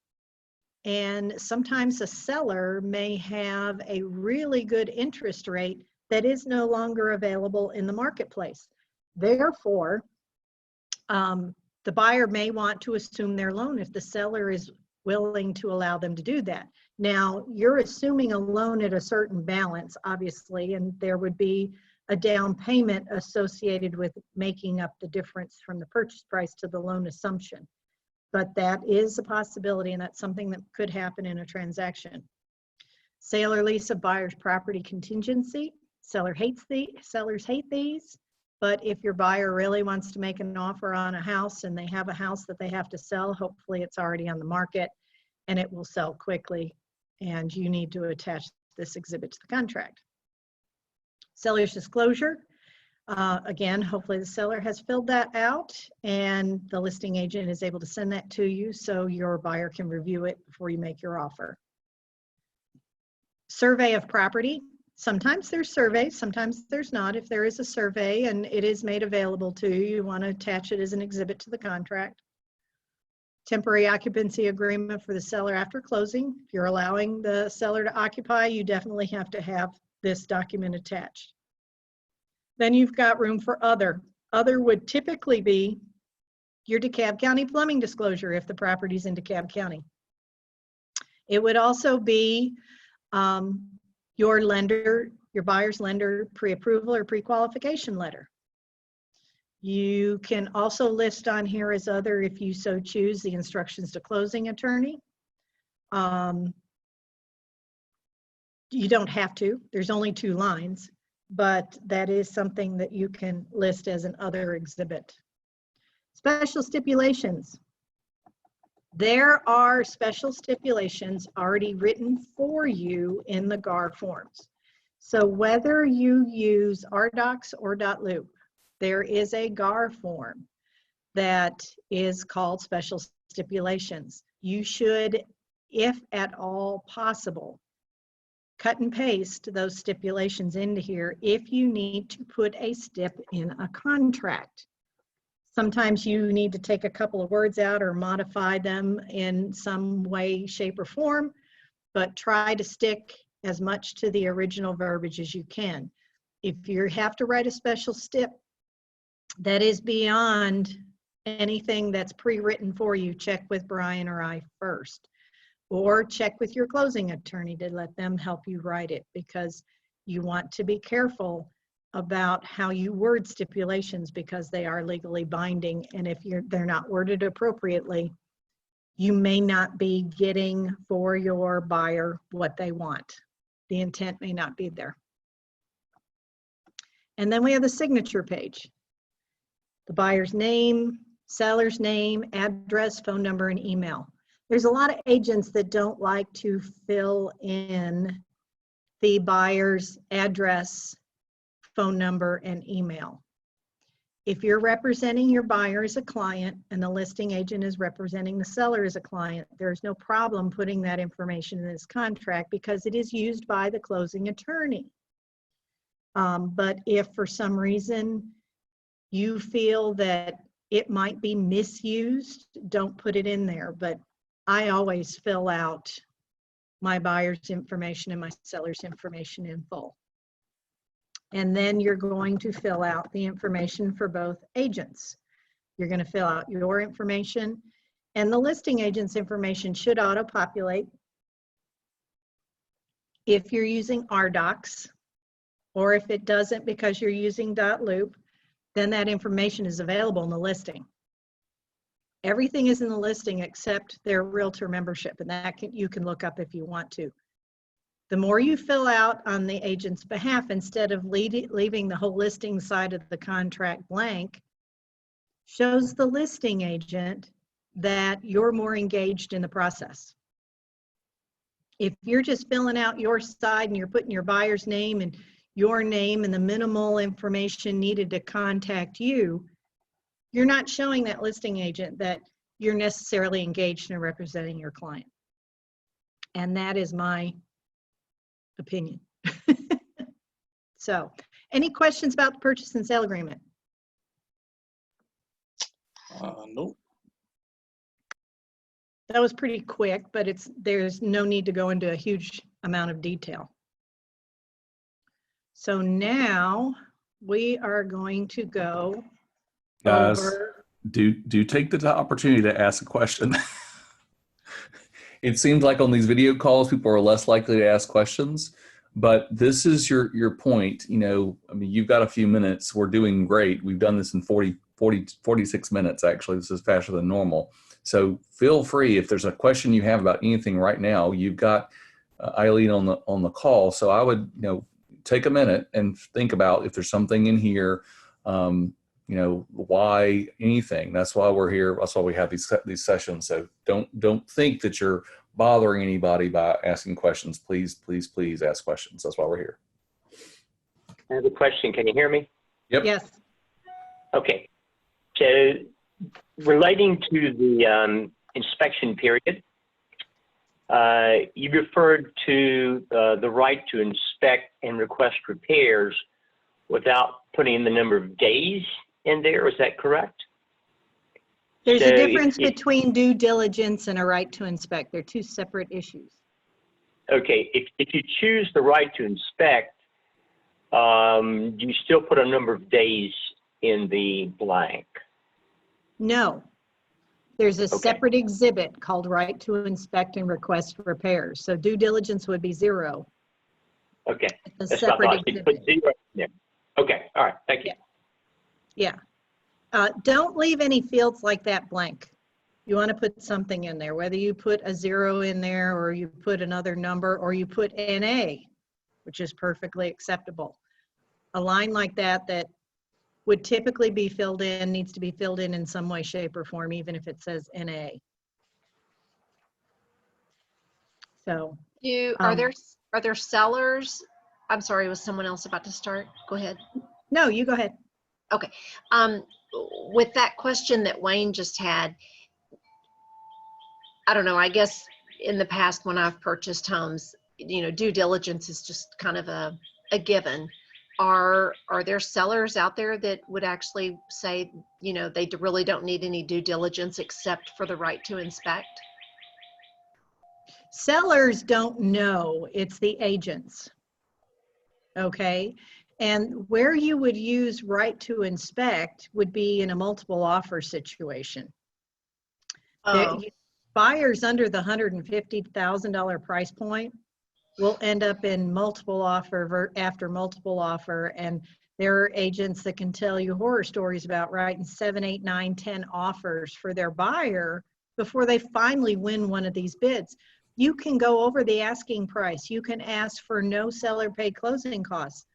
And sometimes a seller may have a really good interest rate that is no longer available in the marketplace. Therefore, the buyer may want to assume their loan if the seller is willing to allow them to do that. Now, you're assuming a loan at a certain balance, obviously, and there would be a down payment associated with making up the difference from the purchase price to the loan assumption. But that is a possibility, and that's something that could happen in a transaction. Sale or lease of buyer's property contingency. Sellers hate these, But if your buyer really wants to make an offer on a house and they have a house that they have to sell, hopefully it's already on the market and it will sell quickly, and you need to attach this exhibit to the contract. Seller's disclosure. Again, hopefully the seller has filled that out and the listing agent is able to send that to you so your buyer can review it before you make your offer. Survey of property. Sometimes there's surveys, sometimes there's not. If there is a survey and it is made available to you, you want to attach it as an exhibit to the contract. Temporary occupancy agreement for the seller after closing. If you're allowing the seller to occupy, you definitely have to have this document attached. Then you've got room for other. Other would typically be your DeKalb County plumbing disclosure if the property's in DeKalb County. It would also be your lender, your buyer's lender pre-approval or pre-qualification letter. You can also list on here as other, if you so choose, the instructions to closing attorney. You don't have to, there's only 2 lines, but that is something that you can list as an other exhibit. Special stipulations. There are special stipulations already written for you in the GAR forms. So whether you use RDocs or .loop, there is a GAR form that is called special stipulations. You should, if at all possible, cut and paste those stipulations into here if you need to put a stip in a contract. Sometimes you need to take a couple of words out or modify them in some way, shape, or form, but try to stick as much to the original verbiage as you can. If you have to write a special stip that is beyond anything that's pre-written for you, check with Brian or I first. Or check with your closing attorney to let them help you write it, because you want to be careful about how you word stipulations because they are legally binding, and if they're not worded appropriately, you may not be getting for your buyer what they want. The intent may not be there. And then we have the signature page. The buyer's name, seller's name, address, phone number, and email. There's a lot of agents that don't like to fill in the buyer's address, phone number, and email. If you're representing your buyer as a client and the listing agent is representing the seller as a client, there's no problem putting that information in this contract because it is used by the closing attorney. But if for some reason you feel that it might be misused, don't put it in there. But I always fill out my buyer's information and my seller's information in full. And then you're going to fill out the information for both agents. You're going to fill out your information, and the listing agent's information should auto-populate. If you're using RDocs, or if it doesn't because you're using .loop, then that information is available in the listing. Everything is in the listing except their realtor membership, and that you can look up if you want to. The more you fill out on the agent's behalf, instead of leaving the whole listing side of the contract blank, shows the listing agent that you're more engaged in the process. If you're just filling out your side and you're putting your buyer's name and your name and the minimal information needed to contact you, you're not showing that listing agent that you're necessarily engaged in representing your client. And that is my opinion. So, any questions about the purchase and sale agreement? Nope. That was pretty quick, but there's no need to go into a huge amount of detail. So now we are going to go Guys, over. do take the opportunity to ask a question. It seems like on these video calls, people are less likely to ask questions, but this is your point. You know, I mean, you've got a few minutes. We're doing great. We've done this in 46 minutes, actually. This is faster than normal. So feel free, if there's a question you have about anything right now, you've got Eileen on the call. So I would, take a minute and think about if there's something in here You know, why anything. That's why we're here. That's why we have these sessions. So don't think that you're bothering anybody by asking questions. Please, please, please ask questions. That's why we're here. I have a question. Can you hear me? Yep. Yes. Okay. So relating to the inspection period, you referred to the right to inspect and request repairs without putting in the number of days in there. Is that correct? There's So a difference if- between due diligence and a right to inspect. They're two separate issues. Okay. If you choose the right to inspect, do you still put a number of days in the blank? No. There's a Okay. separate exhibit called right to inspect and request repairs. So due diligence would be 0. Okay. A That's what I separate thought. You put exhibit. 0 in there. Okay. All right. Thank you. Yeah. Don't leave any fields like that blank. You want to put something in there, whether you put a 0 in there or you put another number or you put NA, which is perfectly acceptable. A line like that that would typically be filled in needs to be filled in some way, shape, or form, even if it says NA. So, Are there sellers? I'm sorry, was someone else about to start? Go ahead. no, you go ahead. With that question that Wayne just had, I don't know, I guess in the past when I've purchased homes, you know, due diligence is just kind of a given. Are there sellers out there that would actually say, you know, they really don't need any due diligence except for the right to inspect? Sellers don't know, it's the agents. Okay, and where you would use right to inspect would be in a multiple offer situation. Oh, Buyers under the $150,000 price point will end up in multiple offer after multiple offer, and there are agents that can tell you horror stories about writing 7, 8, 9, 10 offers for their buyer before they finally win one of these bids. You can go over the asking price. You can ask for no seller pay closing costs.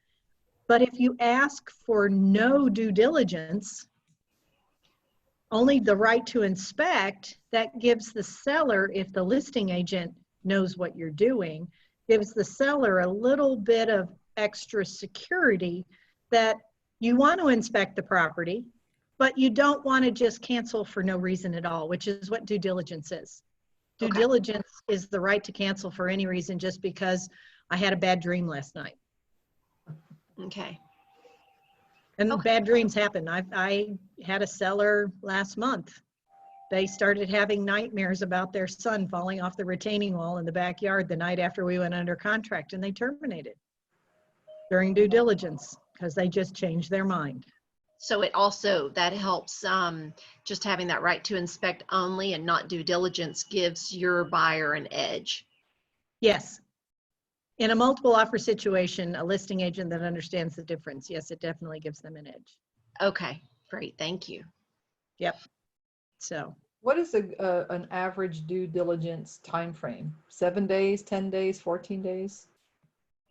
But if you ask for no due diligence, only the right to inspect, that gives the seller, if the listing agent knows what you're doing, gives the seller a little bit of extra security that you want to inspect the property, but you don't want to just cancel for no reason at all, which is what due diligence is. Due Okay. diligence is the right to cancel for any reason just because I had a bad dream last night. okay. And Okay. bad dreams happen. I had a seller last month. They started having nightmares about their son falling off the retaining wall in the backyard the night after we went under contract, and they terminated during due diligence because they just changed their mind. So it also, that helps, just having that right to inspect only and not due diligence gives your buyer an edge. Yes. In a multiple offer situation, a listing agent that understands the difference, yes, it definitely gives them an edge. Okay, great, thank you. Yep. So What is an average due diligence time frame? 7 days, 10 days, 14 days?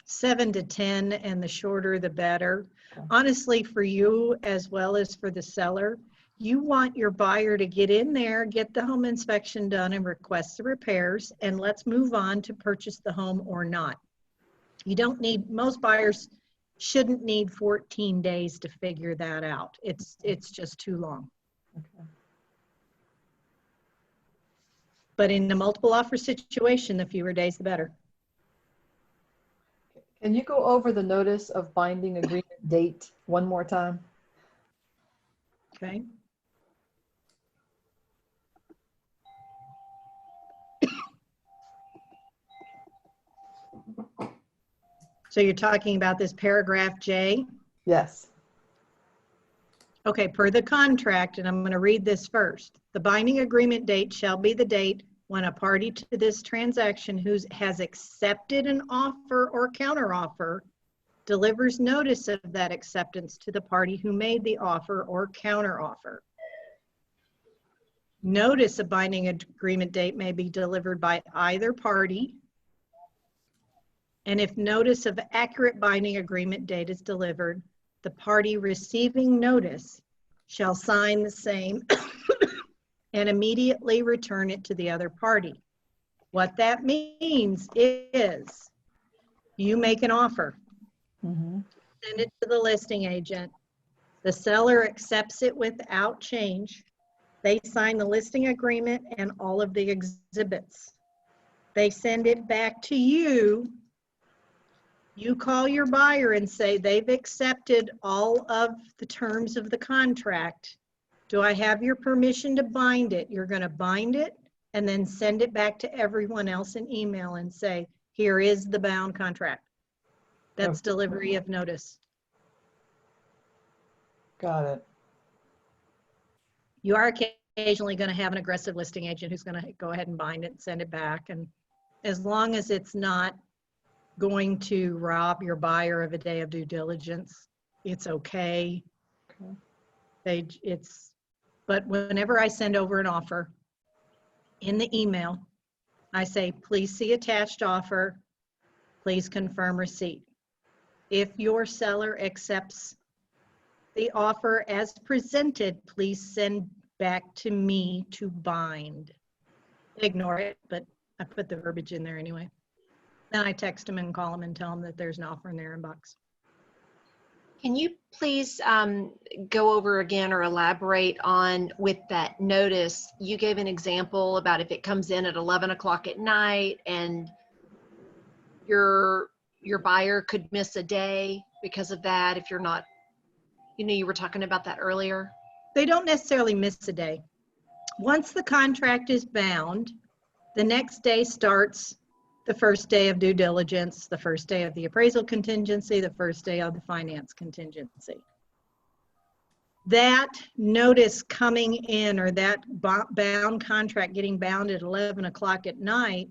7 to 10, and the shorter the better. Okay. Honestly, for you as well as for the seller, you want your buyer to get in there, get the home inspection done and request the repairs, and let's move on to purchase the home or not. You don't need, most buyers shouldn't need 14 days to figure that out. It's just too long. Okay. But in a multiple offer situation, the fewer days, the better. Can you go over the notice of binding agreement date one more time? Okay. So you're talking about this paragraph J? Yes. Okay, per the contract, and I'm going to read this first. The binding agreement date shall be the date when a party to this transaction who has accepted an offer or counteroffer delivers notice of that acceptance to the party who made the offer or counteroffer. Notice of binding agreement date may be delivered by either party. And if notice of accurate binding agreement date is delivered, the party receiving notice shall sign the same and immediately return it to the other party. What that means is you make an offer, Mhm. send it to the listing agent. The seller accepts it without change. They sign the listing agreement and all of the exhibits. They send it back to you. You call your buyer and say they've accepted all of the terms of the contract. Do I have your permission to bind it? You're going to bind it and then send it back to everyone else in email and say, here is the bound contract. That's delivery of notice. Got it. You are occasionally going to have an aggressive listing agent who's going to go ahead and bind it and send it back. And as long as it's not going to rob your buyer of a day of due diligence, it's okay. Okay. But whenever I send over an offer in the email, I say, please see attached offer, please confirm receipt. If your seller accepts the offer as presented, please send back to me to bind. Ignore it, but I put the verbiage in there anyway. Then I text them and call them and tell them that there's an offer in their inbox. Can you please go over again or elaborate on with that notice? You gave an example about if it comes in at 11 o'clock at night and your buyer could miss a day because of that if you're not, you were talking about that earlier. They don't necessarily miss a day. Once the contract is bound, the next day starts the first day of due diligence, the first day of the appraisal contingency, the first day of the finance contingency. That notice coming in or that bound contract getting bound at 11 o'clock at night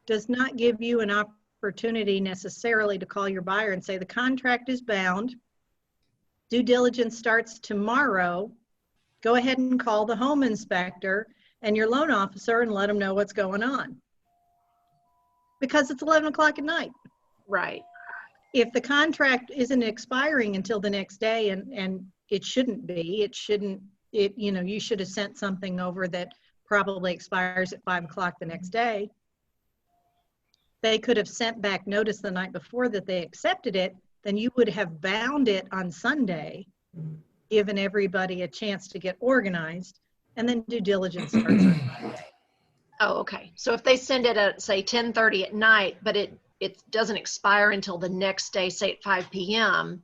does not give you an opportunity necessarily to call your buyer and say the contract is bound, due diligence starts tomorrow, go ahead and call the home inspector and your loan officer and let them know what's going on. Because it's 11 o'clock at night. Right. If the contract isn't expiring until the next day, and it shouldn't be, you should have sent something over that probably expires at 5 o'clock the next day. They could have sent back notice the night before that they accepted it, then you would have bound it on Sunday, given everybody a chance to get organized, and then due diligence starts on Monday. Oh, okay. So if they send it at, say, 10:30 at night, but it doesn't expire until the next day, say at 5 p.m.,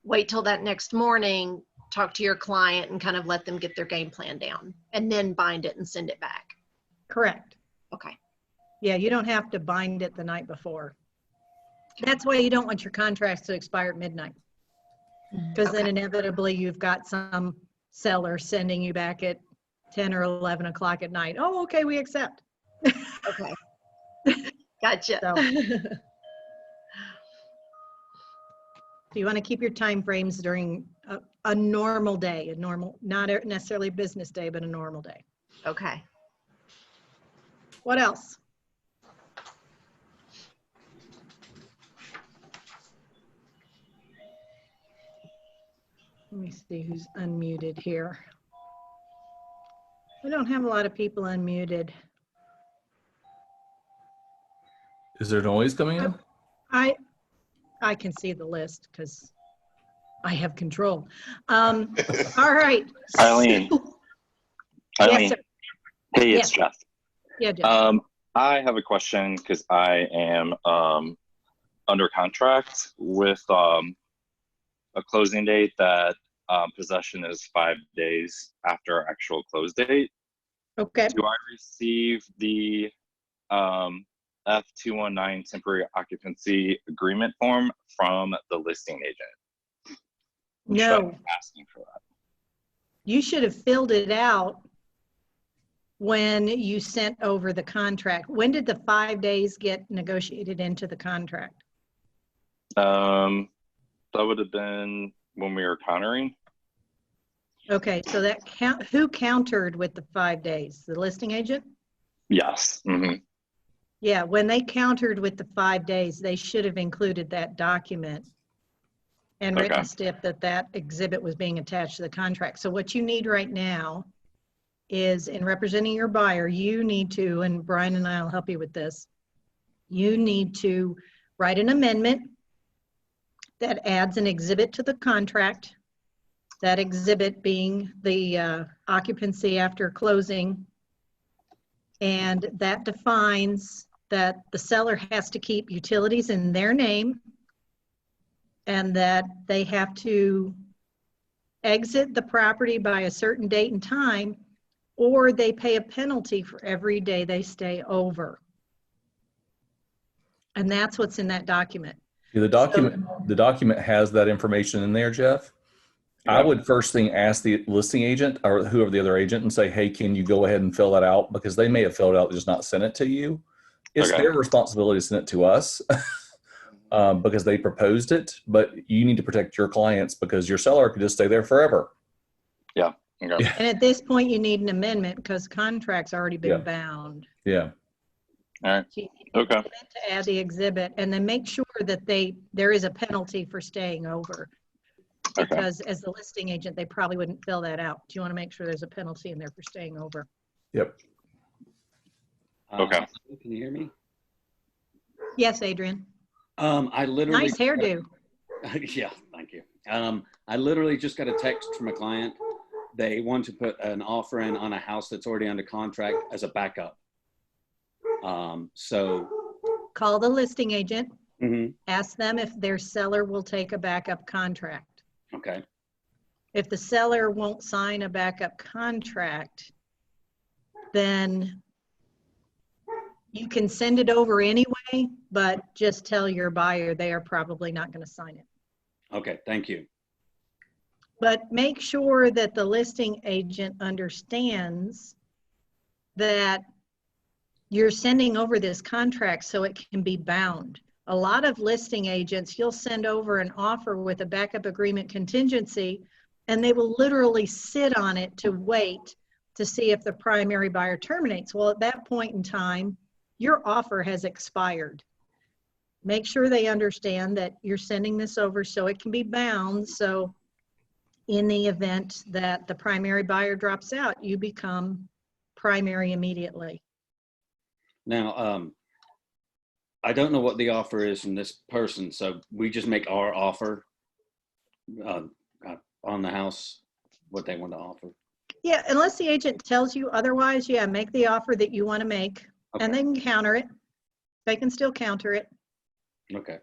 wait till that next morning, talk to your client and kind of let them get their game plan down and then bind it and send it back. Correct. Okay. Yeah, you don't have to bind it the night before. That's why you don't want your contracts to expire at midnight. Because then Okay. inevitably you've got some seller sending you back at 10 or 11 o'clock at night. Oh, okay, we accept. Okay. Gotcha. So you want to keep your time frames during a normal day, not necessarily a business day, but a normal day. Okay. What else? Let me see who's unmuted here. We don't have a lot of people unmuted. Is there noise coming in? I can see the list because I have control. All right. Eileen. Yes, Eileen. sir. Hey, Yes. it's Jeff. Yeah, Jeff. I have a question because I am under contract with a closing date that possession is 5 days after our actual close date. Okay. Do I receive the F-219 temporary occupancy agreement form from the listing agent? No. Should I be asking for that? You should have filled it out when you sent over the contract. When did the 5 days get negotiated into the contract? That would have been when we were countering. Okay, so who countered with the 5 days? The listing agent? Yes. Mm-hmm. Yeah, when they countered with the 5 days, they should have included that document and written Okay. stip that that exhibit was being attached to the contract. So what you need right now is, in representing your buyer, you need to, and Brian and I will help you with this, you need to write an amendment that adds an exhibit to the contract. That exhibit being the occupancy after closing. And that defines that the seller has to keep utilities in their name and that they have to exit the property by a certain date and time, or they pay a penalty for every day they stay over. And that's what's in that document. Yeah, the document has that information in there, Jeff. I would first thing ask the listing agent or whoever the other agent and say, hey, can you go ahead and fill that out? Because they may have filled it out, just not sent it to you. It's Okay. their responsibility to send it to us because they proposed it, but you need to protect your clients because your seller could just stay there forever. Okay. And at this point, you need an amendment because contract's already been Yeah. bound. Yeah. All right. So you need Okay. an amendment to add the exhibit and then make sure that there is a penalty for staying over. Okay. Because as the listing agent, they probably wouldn't fill that out. Do you want to make sure there's a penalty in there for staying over? Yep. Okay. Can you hear me? Yes, Adrian. I literally. Nice hairdo. Yeah, thank you. I literally just got a text from a client. They want to put an offer in on a house that's already under contract as a backup. So. Call the listing agent. Mhm. Ask them if their seller will take a backup contract. Okay. If the seller won't sign a backup contract, then you can send it over anyway, but just tell your buyer they are probably not going to sign it. Okay. Thank you. But make sure that the listing agent understands that you're sending over this contract so it can be bound. A lot of listing agents, you'll send over an offer with a backup agreement contingency, and they will literally sit on it to wait to see if the primary buyer terminates. Well, at that point in time, your offer has expired. Make sure they understand that you're sending this over so it can be bound. So in the event that the primary buyer drops out, you become primary immediately. Now, I don't know what the offer is from this person, so we just make our offer on the house, what they want to offer. Yeah, unless the agent tells you otherwise, yeah, make the offer that you want to make, and they can counter it. They can still counter it. Okay.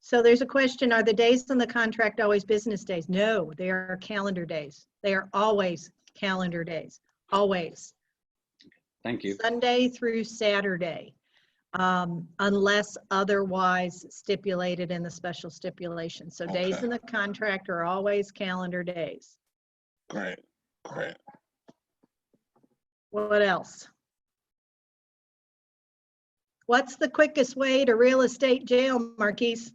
So there's a question, are the days on the contract always business days? No, they are calendar days. They are always calendar days, always. Thank you. Sunday through Saturday, unless otherwise stipulated in the special stipulation. So days Okay. in the contract are always calendar days. Great, great. What else? What's the quickest way to real estate jail, Marquise?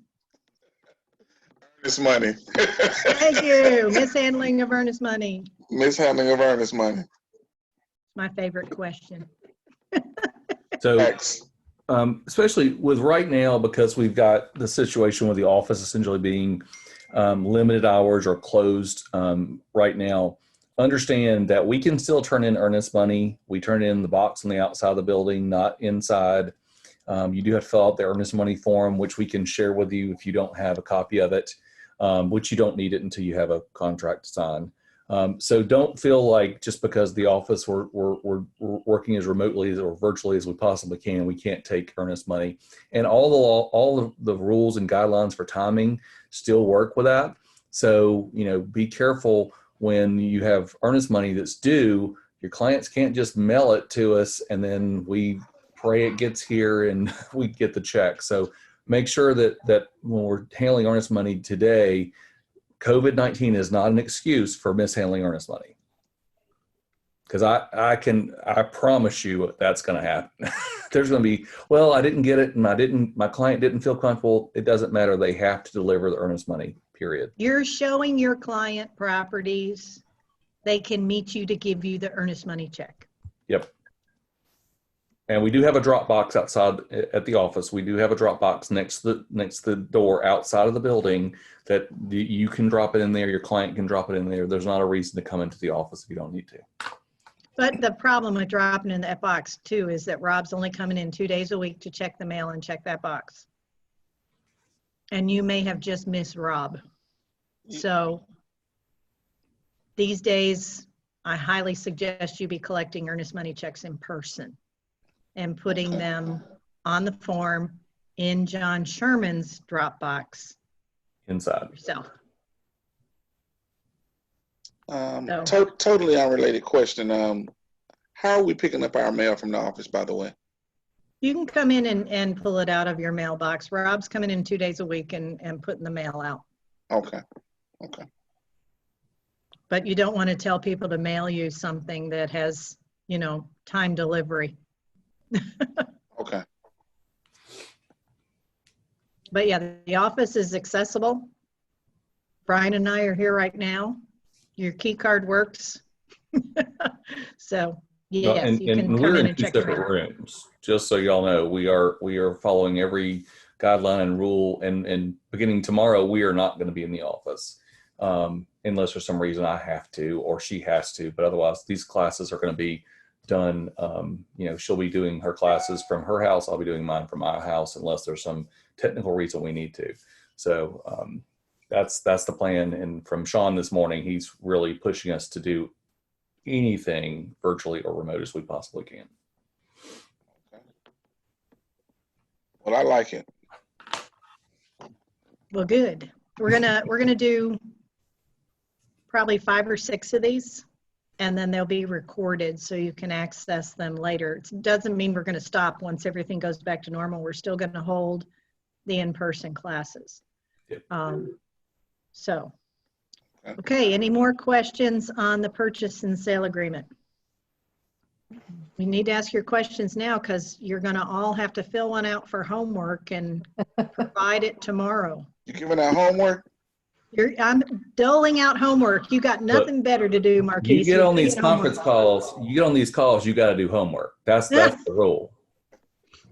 Earnest money. Thank you. Mishandling of earnest money. Mishandling of earnest money. My favorite question. So, X. especially with right now, because we've got the situation with the office essentially being limited hours or closed right now, understand that we can still turn in earnest money. We turn it in the box on the outside of the building, not inside. You do have to fill out the earnest money form, which we can share with you if you don't have a copy of it, which you don't need it until you have a contract to sign. So don't feel like just because the office we're working as remotely or virtually as we possibly can, we can't take earnest money. And all of the rules and guidelines for timing still work with that. So, be careful when you have earnest money that's due. Your clients can't just mail it to us and then we pray it gets here and we get the check. So make sure that when we're handling earnest money today, COVID-19 is not an excuse for mishandling earnest money. Because I promise you that's going to happen. There's going to be, well, I didn't get it and my client didn't feel comfortable. It doesn't matter. They have to deliver the earnest money, period. You're showing your client properties. They can meet you to give you the earnest money check. Yep. And we do have a drop box outside at the office. We do have a drop box next to the door outside of the building that you can drop it in there. Your client can drop it in there. There's not a reason to come into the office if you don't need to. But the problem with dropping in that box too is that Rob's only coming in 2 days a week to check the mail and check that box. And you may have just missed Rob. So these days, I highly suggest you be collecting earnest money checks in person and putting them on the form in John Sherman's Dropbox Inside. yourself. Totally unrelated question. How are we picking up our mail from the office, by the way? You can come in and pull it out of your mailbox. Rob's coming in 2 days a week and putting the mail out. Okay. But you don't want to tell people to mail you something that has, time delivery. Okay. But yeah, the office is accessible. Brian and I are here right now. Your key card works. So yes, you can come we're in in and two check your separate mail. rooms. Just so y'all know, we are following every guideline and rule. And beginning tomorrow, we are not going to be in the office unless for some reason I have to or she has to. But otherwise, these classes are going to be done. She'll be doing her classes from her house. I'll be doing mine from my house unless there's some technical reason we need to. So that's the plan. And from Sean this morning, he's really pushing us to do anything virtually or remote as we possibly can. Well, I like it. Well, good. We're gonna do probably 5 or 6 of these, and then they'll be recorded so you can access them later. It doesn't mean we're going to stop once everything goes back to normal. We're still going to hold the in-person classes. Yep. Okay, any more questions on the purchase and sale agreement? You need to ask your questions now because you're going to all have to fill one out for homework and provide it tomorrow. You giving out homework? I'm doling out homework. You got nothing better to do, Marquise. You get on these need conference homework. calls. You get on these calls. You got to do homework. That's the rule.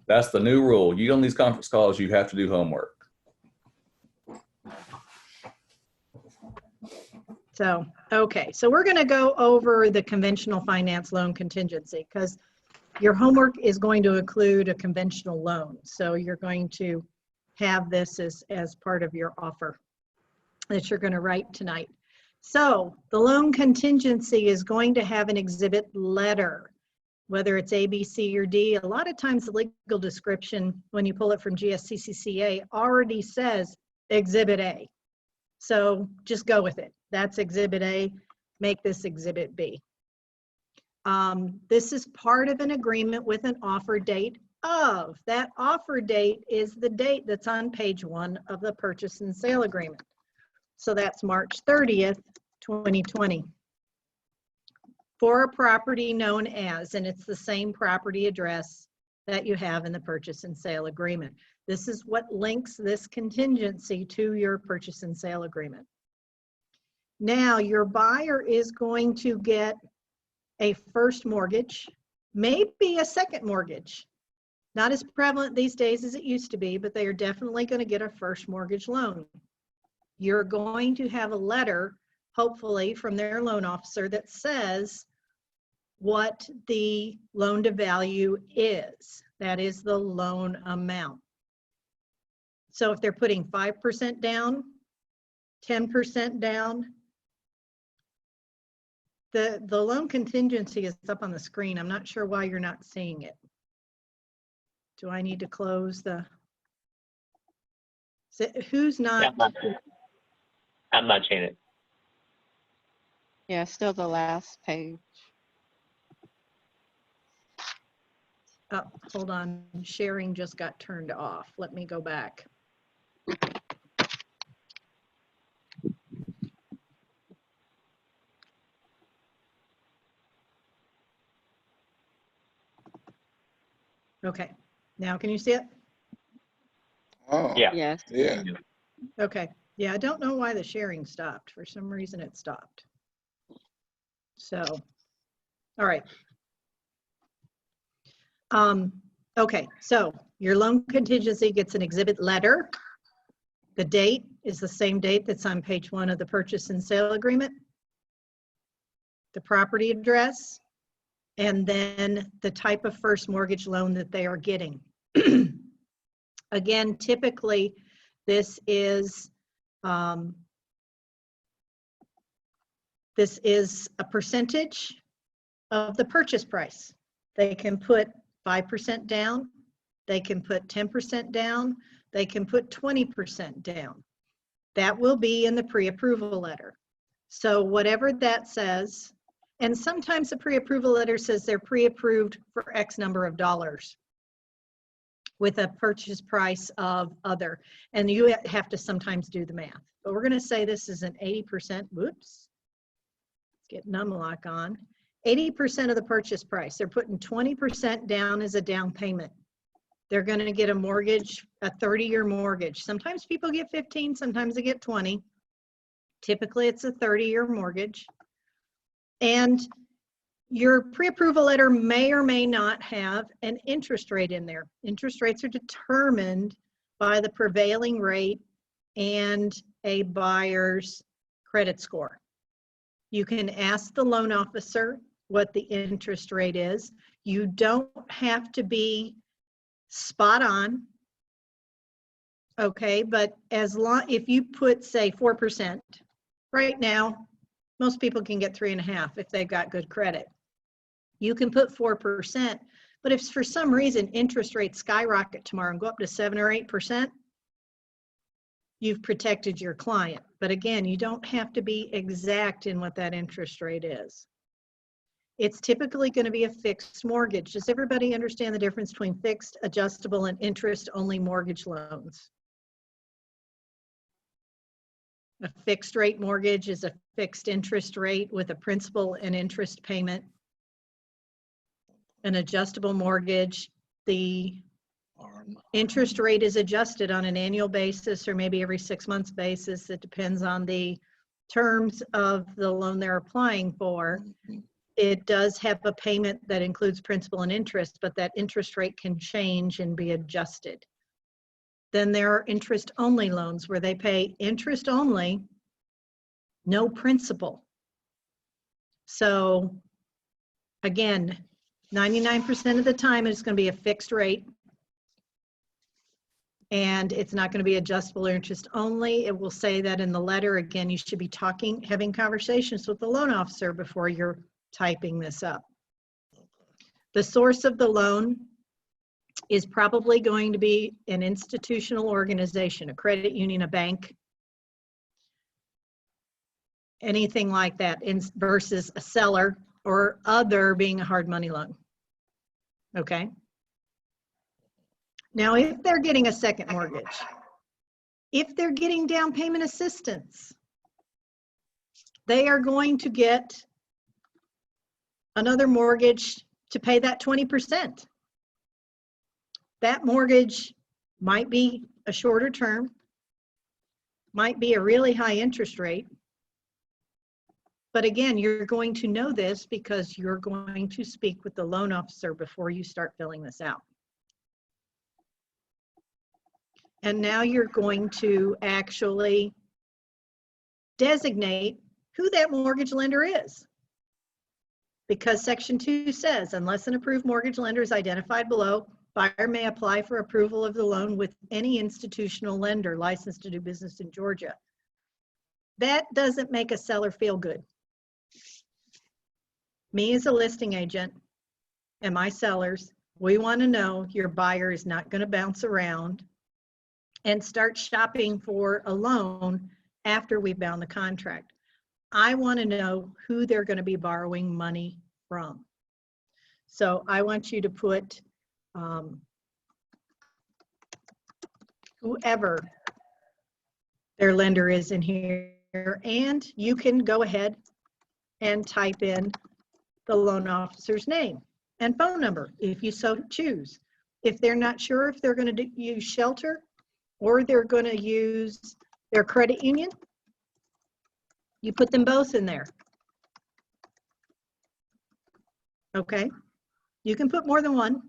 That's the new rule. You get on these conference calls. You have to do homework. So, okay. So we're going to go over the conventional finance loan contingency because your homework is going to include a conventional loan. So you're going to have this as part of your offer that you're going to write tonight. So the loan contingency is going to have an exhibit letter, whether it's A, B, C, or D. A lot of times the legal description, when you pull it from GSCCCA, already says exhibit A. So just go with it. That's exhibit A. Make this exhibit B. This is part of an agreement with an offer date of. That offer date is the date that's on page 1 of the purchase and sale agreement. So that's March 30th, 2020. For a property known as, and it's the same property address that you have in the purchase and sale agreement. This is what links this contingency to your purchase and sale agreement. Now, your buyer is going to get a first mortgage, maybe a second mortgage. Not as prevalent these days as it used to be, but they are definitely going to get a first mortgage loan. You're going to have a letter, hopefully, from their loan officer that says what the loan to value is. That is the loan amount. So if they're putting 5% down, 10% down, the loan contingency is up on the screen. I'm not sure why you're not seeing it. Do I need to close the, who's not? I'm not seeing it. Yeah, still the last page. Oh, hold on, sharing just got turned off. Let me go back. Okay, now can you see it? Oh, Yeah. Yes. yeah. Okay, yeah, I don't know why the sharing stopped. For some reason it stopped. So, all right. Okay, so your loan contingency gets an exhibit letter. The date is the same date that's on page 1 of the purchase and sale agreement. The property address, and then the type of first mortgage loan that they are getting. Again, typically, this is a percentage of the purchase price. They can put 5% down, they can put 10% down, they can put 20% down. That will be in the pre-approval letter. So whatever that says, and sometimes the pre-approval letter says they're pre-approved for X number of dollars with a purchase price of other, and you have to sometimes do the math. But we're gonna say this is an 80%, whoops, let's get numlock on. 80% of the purchase price. They're putting 20% down as a down payment. They're gonna get a mortgage, a 30-year mortgage. Sometimes people get 15, sometimes they get 20. Typically it's a 30-year mortgage. And your pre-approval letter may or may not have an interest rate in there. Interest rates are determined by the prevailing rate and a buyer's credit score. You can ask the loan officer what the interest rate is. You don't have to be spot on, okay? But as long, if you put, say, 4%, right now, most people can get 3.5 if they've got good credit. You can put 4%, but if for some reason interest rates skyrocket tomorrow and go up to 7 or 8%, you've protected your client. But again, you don't have to be exact in what that interest rate is. It's typically going to be a fixed mortgage. Does everybody understand the difference between fixed, adjustable, and interest-only mortgage loans? A fixed rate mortgage is a fixed interest rate with a principal and interest payment. An adjustable mortgage, the interest rate is adjusted on an annual basis or maybe every 6 months basis. It depends on the terms of the loan they're applying for. It does have a payment that includes principal and interest, but that interest rate can change and be adjusted. Then there are interest-only loans where they pay interest only, no principal. So again, 99% of the time it's going to be a fixed rate, and it's not going to be adjustable or interest only. It will say that in the letter. Again, you should be having conversations with the loan officer before you're typing this up. The source of the loan is probably going to be an institutional organization, a credit union, a bank, anything like that, versus a seller or other being a hard money loan. Okay. Now, if they're getting a second mortgage, if they're getting down payment assistance, they are going to get another mortgage to pay that 20%. That mortgage might be a shorter term, might be a really high interest rate. But again, you're going to know this because you're going to speak with the loan officer before you start filling this out. And now you're going to actually designate who that mortgage lender is. Because Section 2 says, unless an approved mortgage lender is identified below, buyer may apply for approval of the loan with any institutional lender licensed to do business in Georgia. That doesn't make a seller feel good. Me as a listing agent and my sellers, we want to know your buyer is not going to bounce around and start shopping for a loan after we've bound the contract. I want to know who they're going to be borrowing money from. So I want you to put whoever their lender is in here, and you can go ahead and type in the loan officer's name and phone number if you so choose. If they're not sure if they're going to use Shelter or they're going to use their credit union, you put them both in there. Okay, you can put more than one.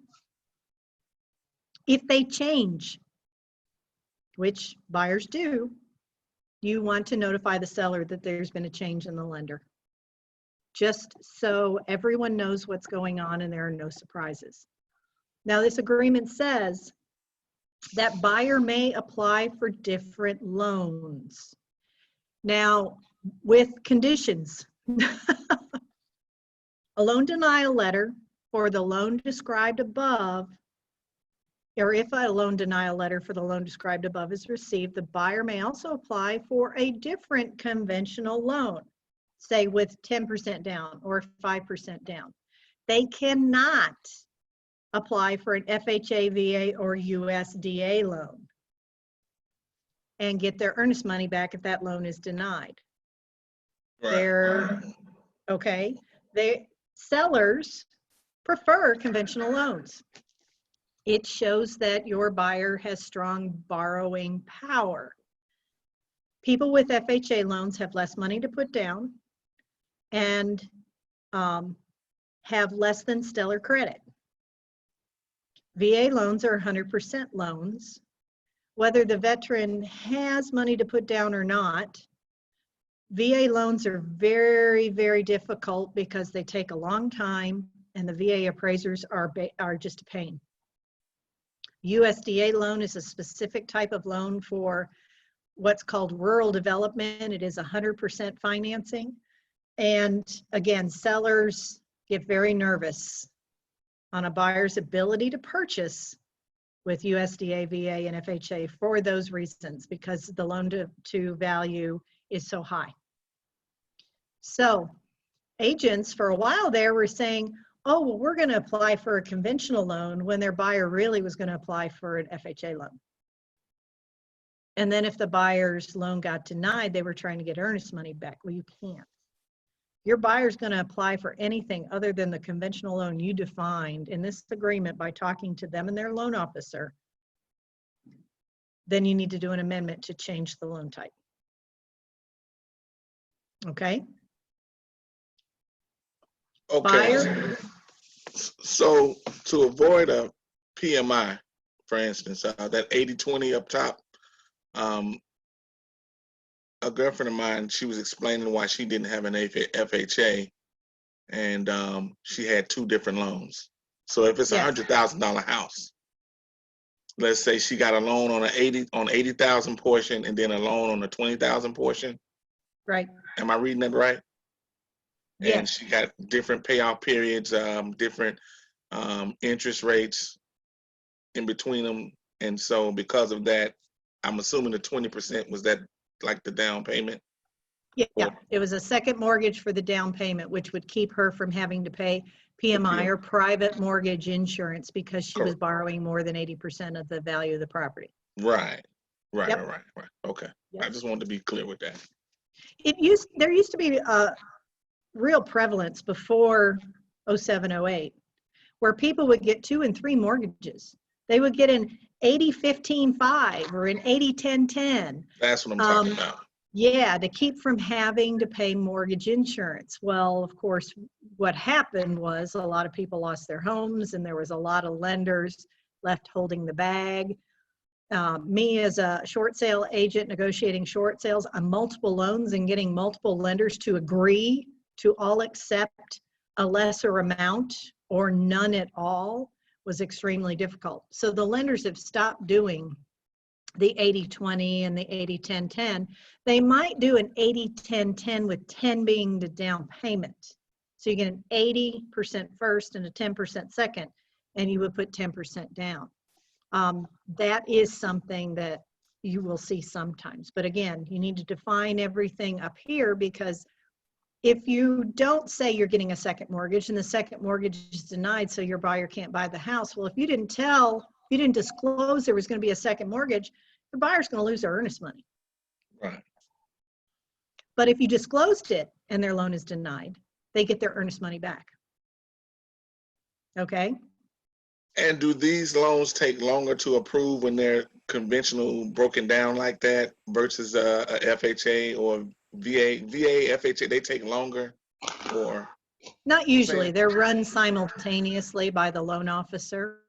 If they change, which buyers do, you want to notify the seller that there's been a change in the lender. Just so everyone knows what's going on and there are no surprises. Now, this agreement says that buyer may apply for different loans. Now, with conditions, a loan denial letter for the loan described above, or if a loan denial letter for the loan described above is received, the buyer may also apply for a different conventional loan, say with 10% down or 5% down. They cannot apply for an FHA, VA, or USDA loan and get their earnest money back if that loan is denied. Right. Okay, sellers prefer conventional loans. It shows that your buyer has strong borrowing power. People with FHA loans have less money to put down and have less than stellar credit. VA loans are 100% loans. Whether the veteran has money to put down or not, VA loans are very, very difficult because they take a long time and the VA appraisers are just a pain. USDA loan is a specific type of loan for what's called rural development. It is 100% financing. And again, sellers get very nervous on a buyer's ability to purchase with USDA, VA, and FHA for those reasons, because the loan to value is so high. So agents for a while there were saying, oh, well, we're going to apply for a conventional loan when their buyer really was going to apply for an FHA loan. And then if the buyer's loan got denied, they were trying to get earnest money back. Well, you can't. Your buyer's going to apply for anything other than the conventional loan you defined in this agreement by talking to them and their loan officer. Then you need to do an amendment to change the loan type. Okay? Okay. Buyer. So to avoid a PMI, for instance, that 80-20 up top, a girlfriend of mine, she was explaining why she didn't have an FHA, and she had two different loans. So if it's a $100,000 house, let's say she got a loan on an 80,000 portion and then a loan on a 20,000 portion. Right. Am I reading that right? Yes. And she got different payoff periods, different interest rates in between them. And so because of that, I'm assuming the 20% was that like the down payment? Yeah, it was a second mortgage for the down payment, which would keep her from having to pay PMI or private mortgage insurance because she was borrowing more than 80% of the value of the property. Right. Yep. Right. Okay. Yep. I just wanted to be clear with that. There used to be a real prevalence before 07, 08, where people would get 2 and 3 mortgages. They would get an 80-15-5 or an 80-10-10. That's what I'm talking about. Yeah, to keep from having to pay mortgage insurance. Well, of course, what happened was a lot of people lost their homes and there was a lot of lenders left holding the bag. Me as a short sale agent negotiating short sales on multiple loans and getting multiple lenders to agree to all accept a lesser amount or none at all was extremely difficult. So the lenders have stopped doing the 80-20 and the 80-10-10. They might do an 80-10-10 with 10 being the down payment. So you get an 80% first and a 10% second, and you would put 10% down. That is something that you will see sometimes. But again, you need to define everything up here, because if you don't say you're getting a second mortgage and the second mortgage is denied so your buyer can't buy the house, well, if you didn't disclose there was going to be a second mortgage, the buyer's going to lose their earnest money. Right. But if you disclosed it and their loan is denied, they get their earnest money back. Okay? And do these loans take longer to approve when they're conventional broken down like that versus a FHA or VA, FHA, they take longer or? Not usually. They're run simultaneously by the loan officer.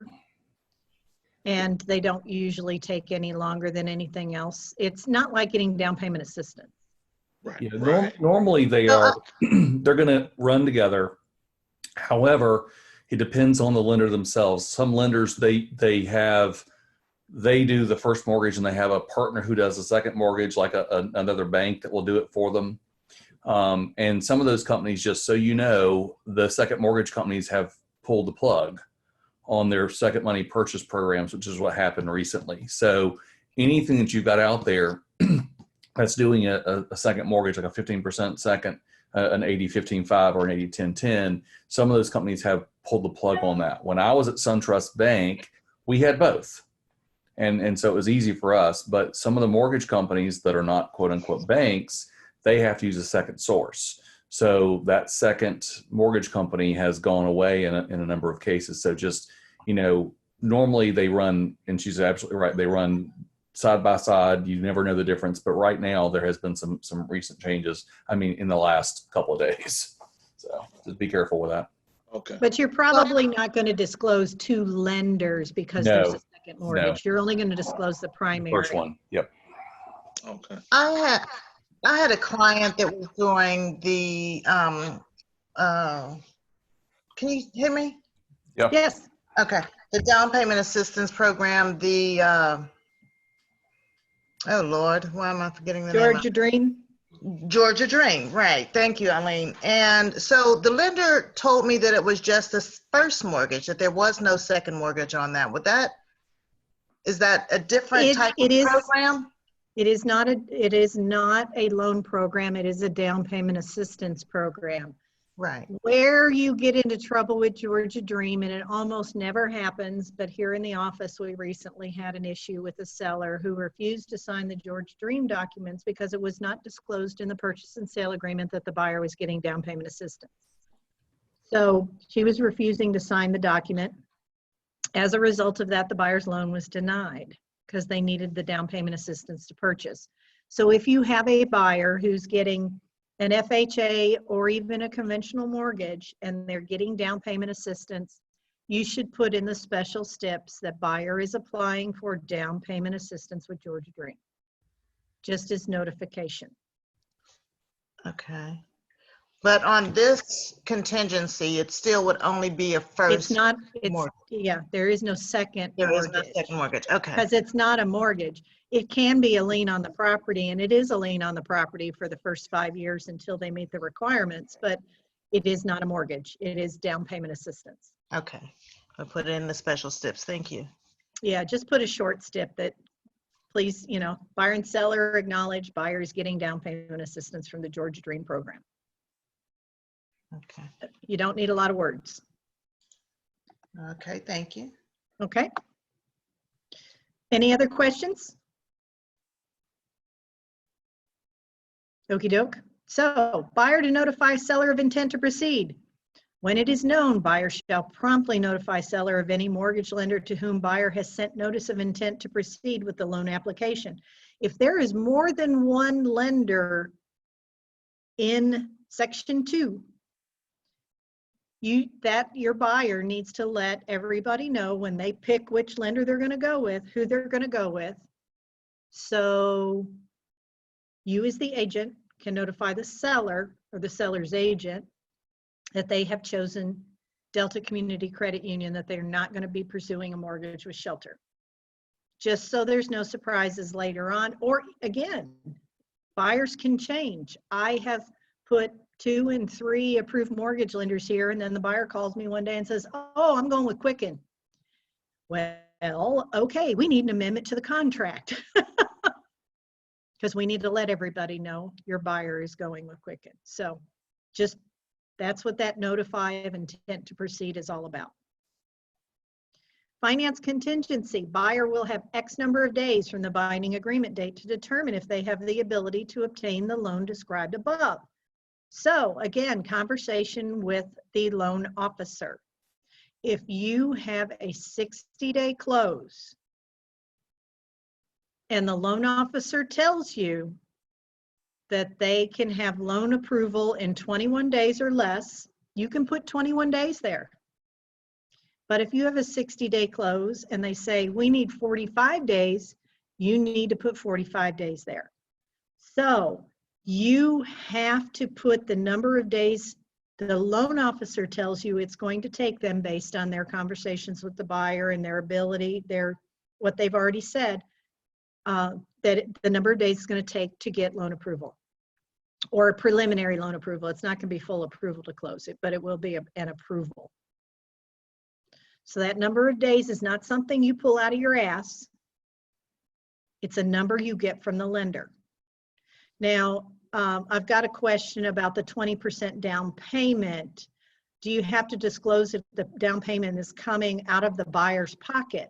and they don't usually take any longer than anything else. It's not like getting down payment assistance. Right. Yeah, Right. normally they are, they're going to run together. However, it depends on the lender themselves. Some lenders, they do the first mortgage and they have a partner who does the second mortgage, like another bank that will do it for them. And some of those companies, just so you know, the second mortgage companies have pulled the plug on their second money purchase programs, which is what happened recently. So anything that you've got out there that's doing a second mortgage, like a 15% second, an 80-15-5 or an 80-10-10, some of those companies have pulled the plug on that. When I was at SunTrust Bank, we had both. And so it was easy for us, but some of the mortgage companies that are not quote unquote banks, they have to use a second source. So that second mortgage company has gone away in a number of cases. So just, normally they run, and she's absolutely right, they run side by side. You never know the difference. But right now there has been some recent changes, in the last couple of days. So just be careful with that. Okay. But you're probably not going to disclose two lenders because there's a second mortgage. You're only going to disclose the primary. First one. Yep. Okay. I had a client that was doing the can you hear me? Yeah. Yes. Okay. The down payment assistance program, the oh Lord, why am I forgetting the name? Georgia Dream. Georgia Dream, right. Thank you, Eileen. And so the lender told me that it was just the first mortgage, that there was no second mortgage on that. Is that a different type of program? It is not a loan program. It is a down payment assistance program. Right. Where you get into trouble with Georgia Dream, and it almost never happens, but here in the office, we recently had an issue with a seller who refused to sign the Georgia Dream documents because it was not disclosed in the purchase and sale agreement that the buyer was getting down payment assistance. So she was refusing to sign the document. As a result of that, the buyer's loan was denied because they needed the down payment assistance to purchase. So if you have a buyer who's getting an FHA or even a conventional mortgage and they're getting down payment assistance, you should put in the special steps that buyer is applying for down payment assistance with Georgia Dream, just as notification. Okay. But on this contingency, it still would only be a first mortgage. Yeah, there is no second There mortgage. is no second mortgage, okay. Because it's not a mortgage. It can be a lien on the property, and it is a lien on the property for the first 5 years until they meet the requirements, but it is not a mortgage. It is down payment assistance. Okay, I'll put it in the special steps, thank you. Yeah, just put a short step that please, buyer and seller acknowledge buyer is getting down payment assistance from the Georgia Dream program. Okay. You don't need a lot of words. Okay, thank you. Okay. Any other questions? Okey doke. So, buyer to notify seller of intent to proceed. When it is known, buyer shall promptly notify seller of any mortgage lender to whom buyer has sent notice of intent to proceed with the loan application. If there is more than one lender in section 2, your buyer needs to let everybody know when they pick which lender they're going to go with, who they're going to go with. So you as the agent can notify the seller or the seller's agent that they have chosen Delta Community Credit Union, that they're not going to be pursuing a mortgage with Shelter. Just so there's no surprises later on. Or again, buyers can change. I have put 2 and 3 approved mortgage lenders here, and then the buyer calls me one day and says, oh, I'm going with Quicken. Well, okay, we need an amendment to the contract because we need to let everybody know your buyer is going with Quicken. So just that's what that notify of intent to proceed is all about. Finance contingency. Buyer will have X number of days from the binding agreement date to determine if they have the ability to obtain the loan described above. So again, conversation with the loan officer. If you have a 60-day close and the loan officer tells you that they can have loan approval in 21 days or less, you can put 21 days there. But if you have a 60-day close and they say, we need 45 days, you need to put 45 days there. So you have to put the number of days the loan officer tells you it's going to take them based on their conversations with the buyer and their ability, what they've already said, that the number of days it's going to take to get loan approval or a preliminary loan approval. It's not going to be full approval to close it, but it will be an approval. So that number of days is not something you pull out of your ass. It's a number you get from the lender. Now, I've got a question about the 20% down payment. Do you have to disclose if the down payment is coming out of the buyer's pocket?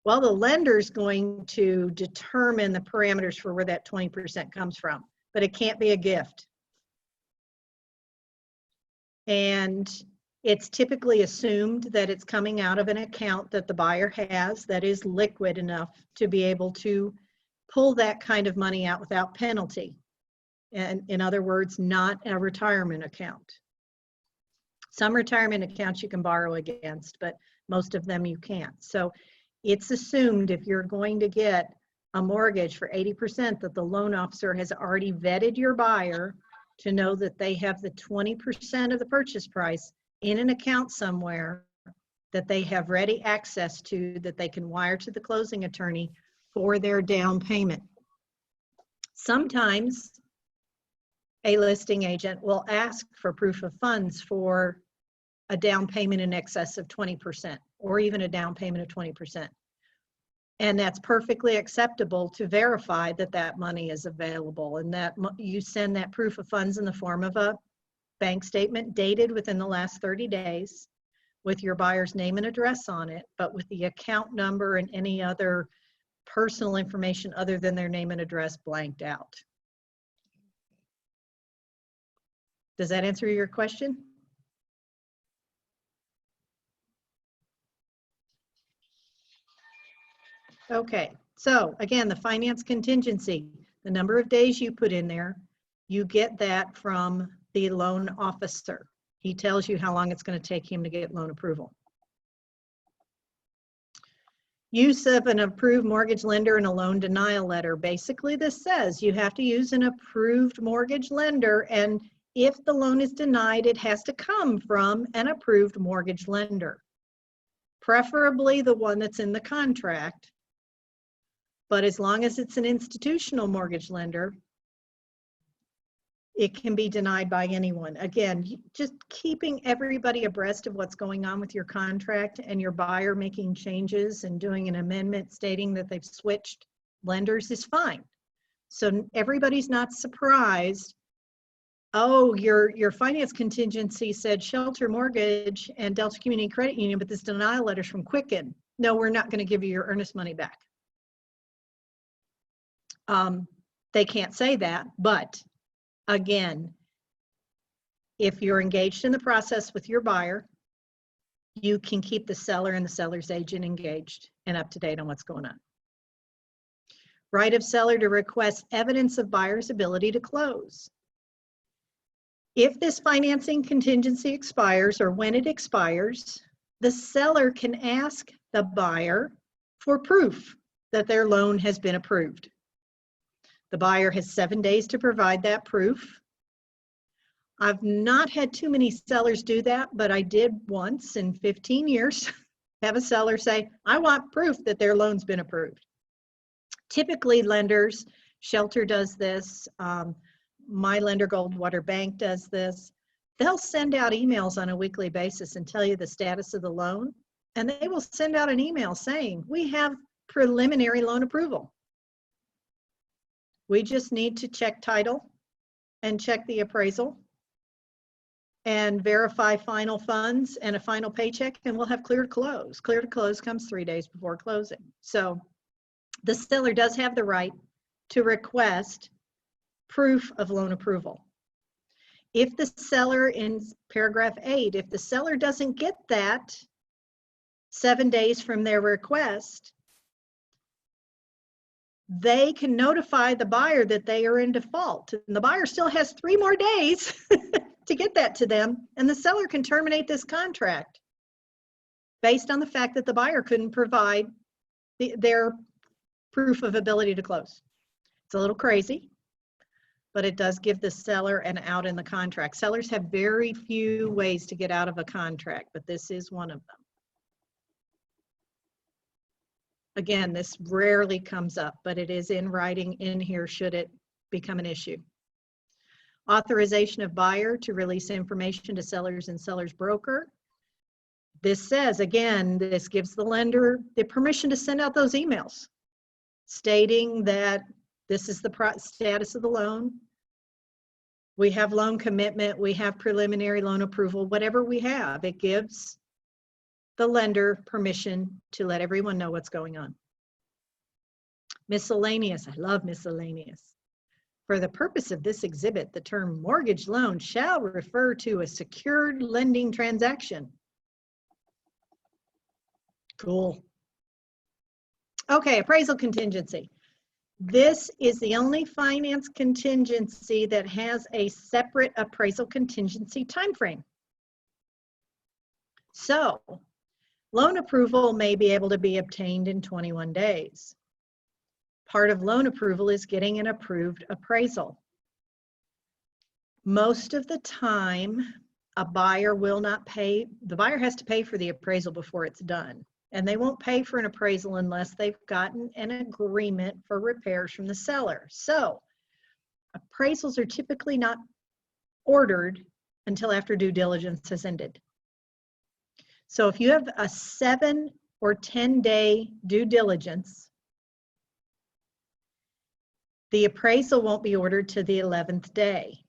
Well, the lender's going to determine the parameters for where that 20% comes from, but it can't be a gift. And it's typically assumed that it's coming out of an account that the buyer has that is liquid enough to be able to pull that kind of money out without penalty. And in other words, not a retirement account. Some retirement accounts you can borrow against, but most of them you can't. So it's assumed if you're going to get a mortgage for 80% that the loan officer has already vetted your buyer to know that they have the 20% of the purchase price in an account somewhere that they have ready access to, that they can wire to the closing attorney for their down payment. Sometimes a listing agent will ask for proof of funds for a down payment in excess of 20% or even a down payment of 20%. And that's perfectly acceptable to verify that that money is available, and that you send that proof of funds in the form of a bank statement dated within the last 30 days with your buyer's name and address on it, but with the account number and any other personal information other than their name and address blanked out. Does that answer your question? Okay, so again, the finance contingency, the number of days you put in there, you get that from the loan officer. He tells you how long it's going to take him to get loan approval. Use of an approved mortgage lender and a loan denial letter. Basically, this says you have to use an approved mortgage lender, and if the loan is denied, it has to come from an approved mortgage lender, preferably the one that's in the contract. But as long as it's an institutional mortgage lender, it can be denied by anyone. Again, just keeping everybody abreast of what's going on with your contract and your buyer making changes and doing an amendment stating that they've switched lenders is fine. So everybody's not surprised. Oh, your finance contingency said Shelter Mortgage and Delta Community Credit Union, but this denial letter's from Quicken. No, we're not going to give you your earnest money back. They can't say that, but again, if you're engaged in the process with your buyer, you can keep the seller and the seller's agent engaged and up to date on what's going on. Right of seller to request evidence of buyer's ability to close. If this financing contingency expires or when it expires, the seller can ask the buyer for proof that their loan has been approved. The buyer has 7 days to provide that proof. I've not had too many sellers do that, but I did once in 15 years have a seller say, I want proof that their loan's been approved. Typically lenders, Shelter does this, my lender Goldwater Bank does this. They'll send out emails on a weekly basis and tell you the status of the loan, and they will send out an email saying, we have preliminary loan approval. We just need to check title and check the appraisal and verify final funds and a final paycheck, and we'll have clear to close. Clear to close comes 3 days before closing. So the seller does have the right to request proof of loan approval. If the seller, in paragraph 8, if the seller doesn't get that 7 days from their request, they can notify the buyer that they are in default. And the buyer still has 3 more days to get that to them, and the seller can terminate this contract based on the fact that the buyer couldn't provide their proof of ability to close. It's a little crazy, but it does give the seller an out in the contract. Sellers have very few ways to get out of a contract, but this is one of them. Again, this rarely comes up, but it is in writing in here should it become an issue. Authorization of buyer to release information to sellers and seller's broker. This says, again, this gives the lender the permission to send out those emails stating that this is the status of the loan. We have loan commitment, we have preliminary loan approval, whatever we have, it gives the lender permission to let everyone know what's going on. Miscellaneous, I love miscellaneous. For the purpose of this exhibit, the term mortgage loan shall refer to a secured lending transaction. Cool. Okay, appraisal contingency. This is the only finance contingency that has a separate appraisal contingency timeframe. So, loan approval may be able to be obtained in 21 days. Part of loan approval is getting an approved appraisal. Most of the time, a buyer will not pay, the buyer has to pay for the appraisal before it's done. And they won't pay for an appraisal unless they've gotten an agreement for repairs from the seller. So, appraisals are typically not ordered until after due diligence has ended. So if you have a 7 or 10 day due diligence, the appraisal won't be ordered to the 11th day.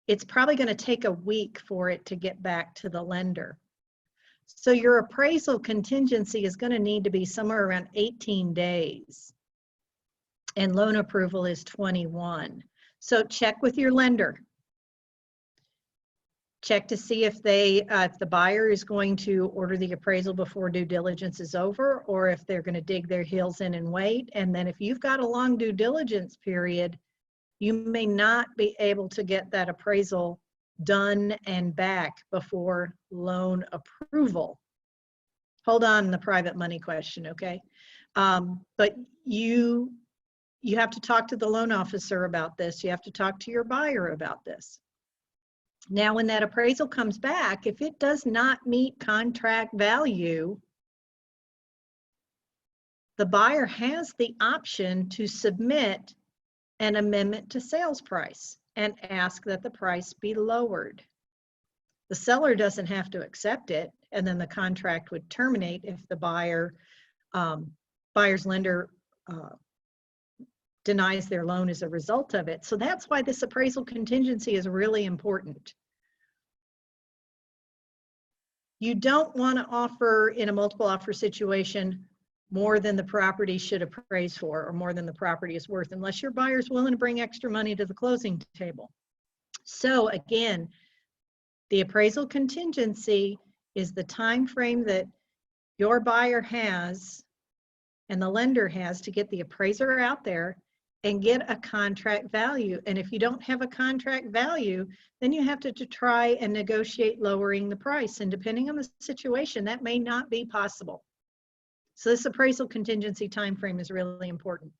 It's probably going to take a week for it to get back to the lender. So your appraisal contingency is going to need to be somewhere around 18 days. And loan approval is 21. So check with your lender. Check to see if if the buyer is going to order the appraisal before due diligence is over, or if they're going to dig their heels in and wait. And then if you've got a long due diligence period, you may not be able to get that appraisal done and back before loan approval. Hold on the private money question, okay? But you have to talk to the loan officer about this. You have to talk to your buyer about this. Now, when that appraisal comes back, if it does not meet contract value, the buyer has the option to submit an amendment to sales price and ask that the price be lowered. The seller doesn't have to accept it, and then the contract would terminate if the buyer's lender denies their loan as a result of it. So that's why this appraisal contingency is really important. You don't want to offer in a multiple offer situation more than the property should appraise for or more than the property is worth unless your buyer's willing to bring extra money to the closing table. So again, the appraisal contingency is the time frame that your buyer has and the lender has to get the appraiser out there and get a contract value. And if you don't have a contract value, then you have to try and negotiate lowering the price. And depending on the situation, that may not be possible. So this appraisal contingency time frame is really important.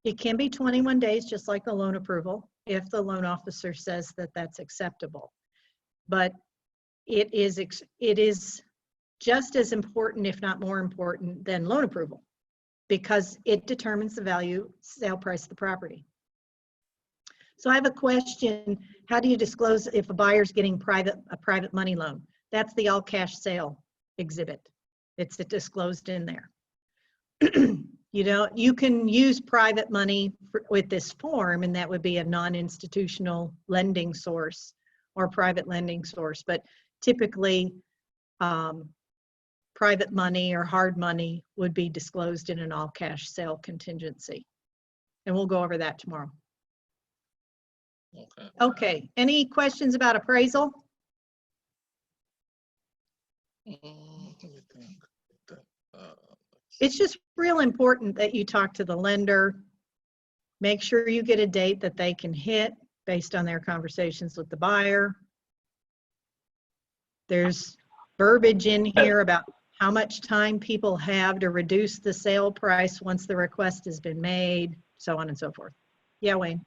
It can be 21 days, just like the loan approval, if the loan officer says that that's acceptable. But it is just as important, if not more important, than loan approval, because it determines the value sale price of the property. So I have a question. How do you disclose if a buyer's getting a private money loan? That's the all cash sale exhibit. It's disclosed in there. You can use private money with this form, and that would be a non-institutional lending source or private lending source. But typically, private money or hard money would be disclosed in an all cash sale contingency. And we'll go over that tomorrow. Okay, any questions about appraisal? It's just real important that you talk to the lender. Make sure you get a date that they can hit based on their conversations with the buyer. There's verbiage in here about how much time people have to reduce the sale price once the request has been made, so on and so forth. Yeah, Wayne.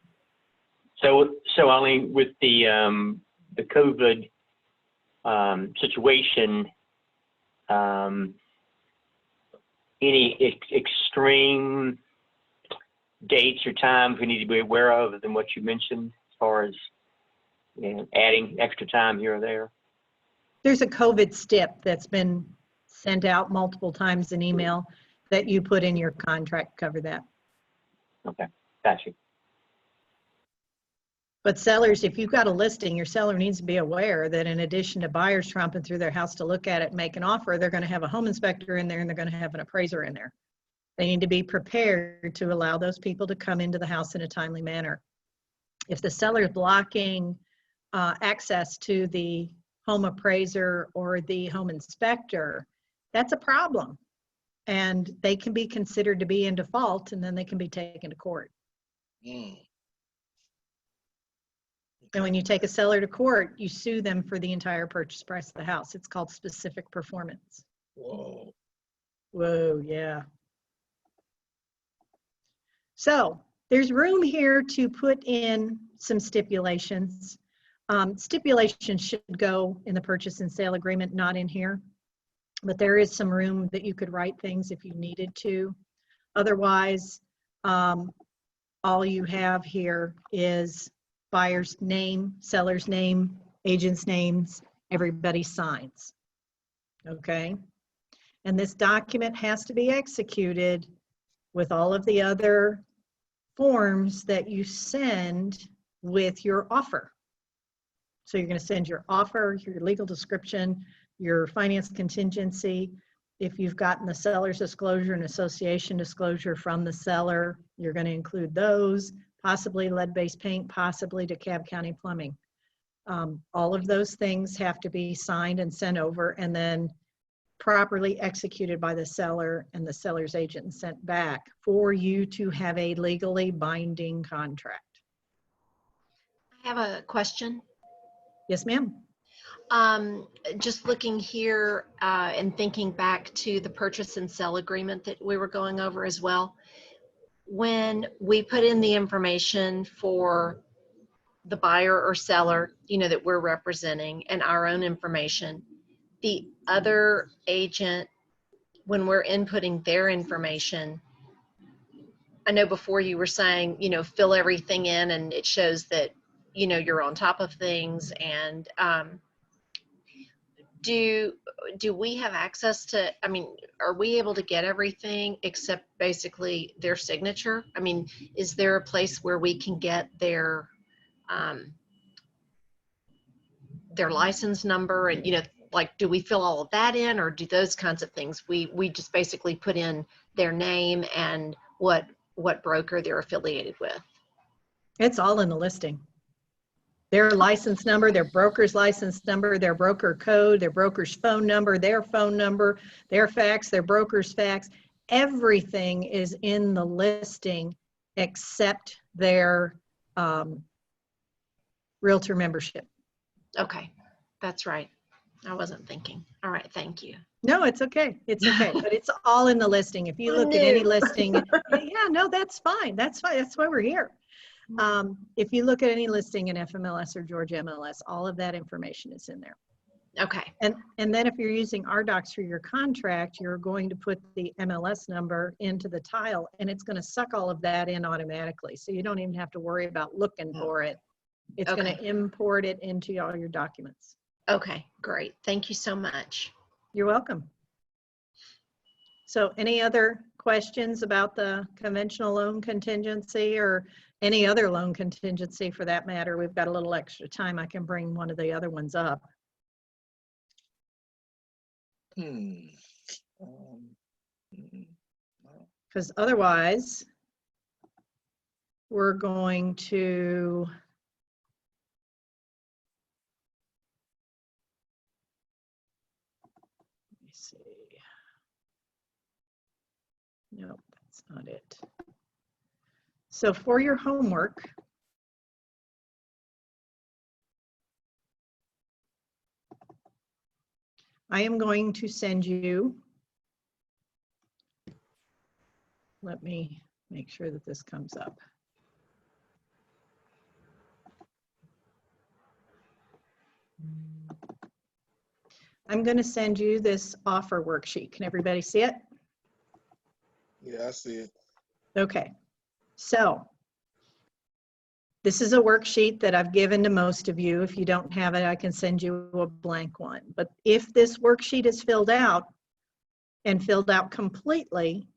So Eileen, with the COVID situation, any extreme dates or times we need to be aware of than what you mentioned as far as adding extra time here or there? There's a COVID stip that's been sent out multiple times in email that you put in your contract, cover that. Okay, got you. But sellers, if you've got a listing, your seller needs to be aware that in addition to buyers tromping through their house to look at it and make an offer, they're going to have a home inspector in there and they're going to have an appraiser in there. They need to be prepared to allow those people to come into the house in a timely manner. If the seller is blocking access to the home appraiser or the home inspector, that's a problem. And they can be considered to be in default, and then they can be taken to court. Mm. And when you take a seller to court, you sue them for the entire purchase price of the house. It's called specific performance. Whoa. Whoa, yeah. So there's room here to put in some stipulations. Stipulations should go in the purchase and sale agreement, not in here. But there is some room that you could write things if you needed to. Otherwise, all you have here is buyer's name, seller's name, agent's names, everybody signs. Okay? And this document has to be executed with all of the other forms that you send with your offer. So you're going to send your offer, your legal description, your finance contingency. If you've gotten the seller's disclosure and association disclosure from the seller, you're going to include those, possibly lead-based paint, possibly DeKalb County Plumbing. All of those things have to be signed and sent over and then properly executed by the seller and the seller's agent and sent back for you to have a legally binding contract. I have a question. Yes, ma'am. Just looking here and thinking back to the purchase and sell agreement that we were going over as well. When we put in the information for the buyer or seller, you know, that we're representing and our own information, the other agent, when we're inputting their information, I know before you were saying, you know, fill everything in and it shows that, you know, you're on top of things. And do we have access to, I mean, are we able to get everything except basically their signature? I mean, is there a place where we can get their license number and, you know, like, do we fill all of that in, or do those kinds of things? We just basically put in their name and what broker they're affiliated with. It's all in the listing. Their license number, their broker's license number, their broker code, their broker's phone number, their fax, their broker's fax. Everything is in the listing except their realtor membership. Okay, that's right. I wasn't thinking. All right, thank you. No, it's okay. It's okay. But it's all in the listing. If you look at any listing, yeah, no, that's fine. That's fine. That's why we're here. If you look at any listing in FMLS or Georgia MLS, all of that information is in there. Okay. And then if you're using RDocs for your contract, you're going to put the MLS number into the tile and it's going to suck all of that in automatically. So you don't even have to worry about looking for it. It's Okay. going to import it into all your documents. Okay, great. Thank you so much. You're welcome. So any other questions about the conventional loan contingency or any other loan contingency for that matter? We've got a little extra time. I can bring one of the other ones up. Because otherwise, we're going to let me see. No, that's not it. So for your homework, I am going to send you, let me make sure that this comes up. I'm going to send you this offer worksheet. Can everybody see it? Yeah, I see it. Okay, so this is a worksheet that I've given to most of you. If you don't have it, I can send you a blank one. But if this worksheet is filled out and filled out completely,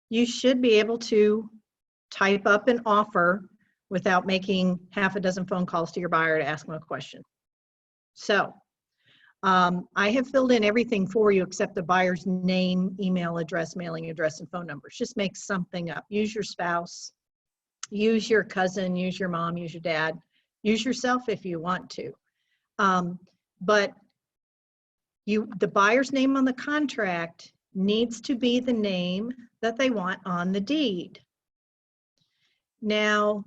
you should be able to type up an offer without making half a dozen phone calls to your buyer to ask them a question. So I have filled in everything for you except the buyer's name, email address, mailing address, and phone numbers. Just make something up. Use your spouse, use your cousin, use your mom, use your dad, use yourself if you want to. But the buyer's name on the contract needs to be the name that they want on the deed. Now,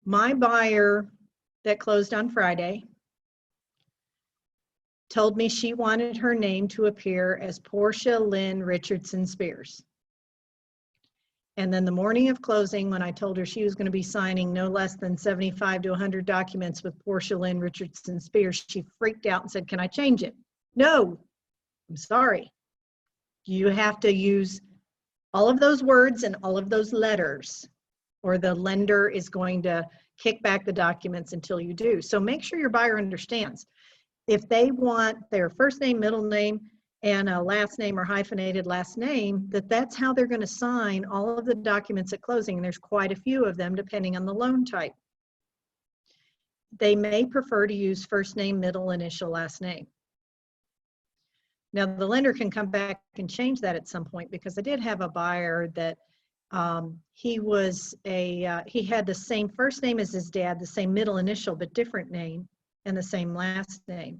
my buyer that closed on Friday told me she wanted her name to appear as Portia Lynn Richardson Spears. And then the morning of closing, when I told her she was going to be signing no less than 75 to 100 documents with Portia Lynn Richardson Spears, she freaked out and said, "Can I change it?" No, I'm sorry. You have to use all of those words and all of those letters, or the lender is going to kick back the documents until you do. So make sure your buyer understands. If they want their first name, middle name, and a last name or hyphenated last name, that's how they're going to sign all of the documents at closing. And there's quite a few of them depending on the loan type. They may prefer to use first name, middle initial, last name. Now the lender can come back and change that at some point, because I did have a buyer that he had the same first name as his dad, the same middle initial, but different name, and the same last name.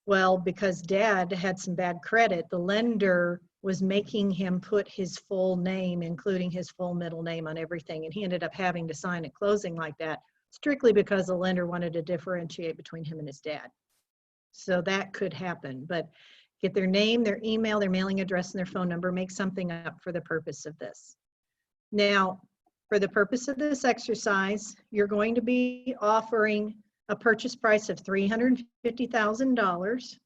Well, because dad had some bad credit, the lender was making him put his full name, including his full middle name, on everything. And he ended up having to sign at closing like that, strictly because the lender wanted to differentiate between him and his dad. So that could happen, but get their name, their email, their mailing address, and their phone number, make something up for the purpose of this. Now, for the purpose of this exercise, you're going to be offering a purchase price of $350,000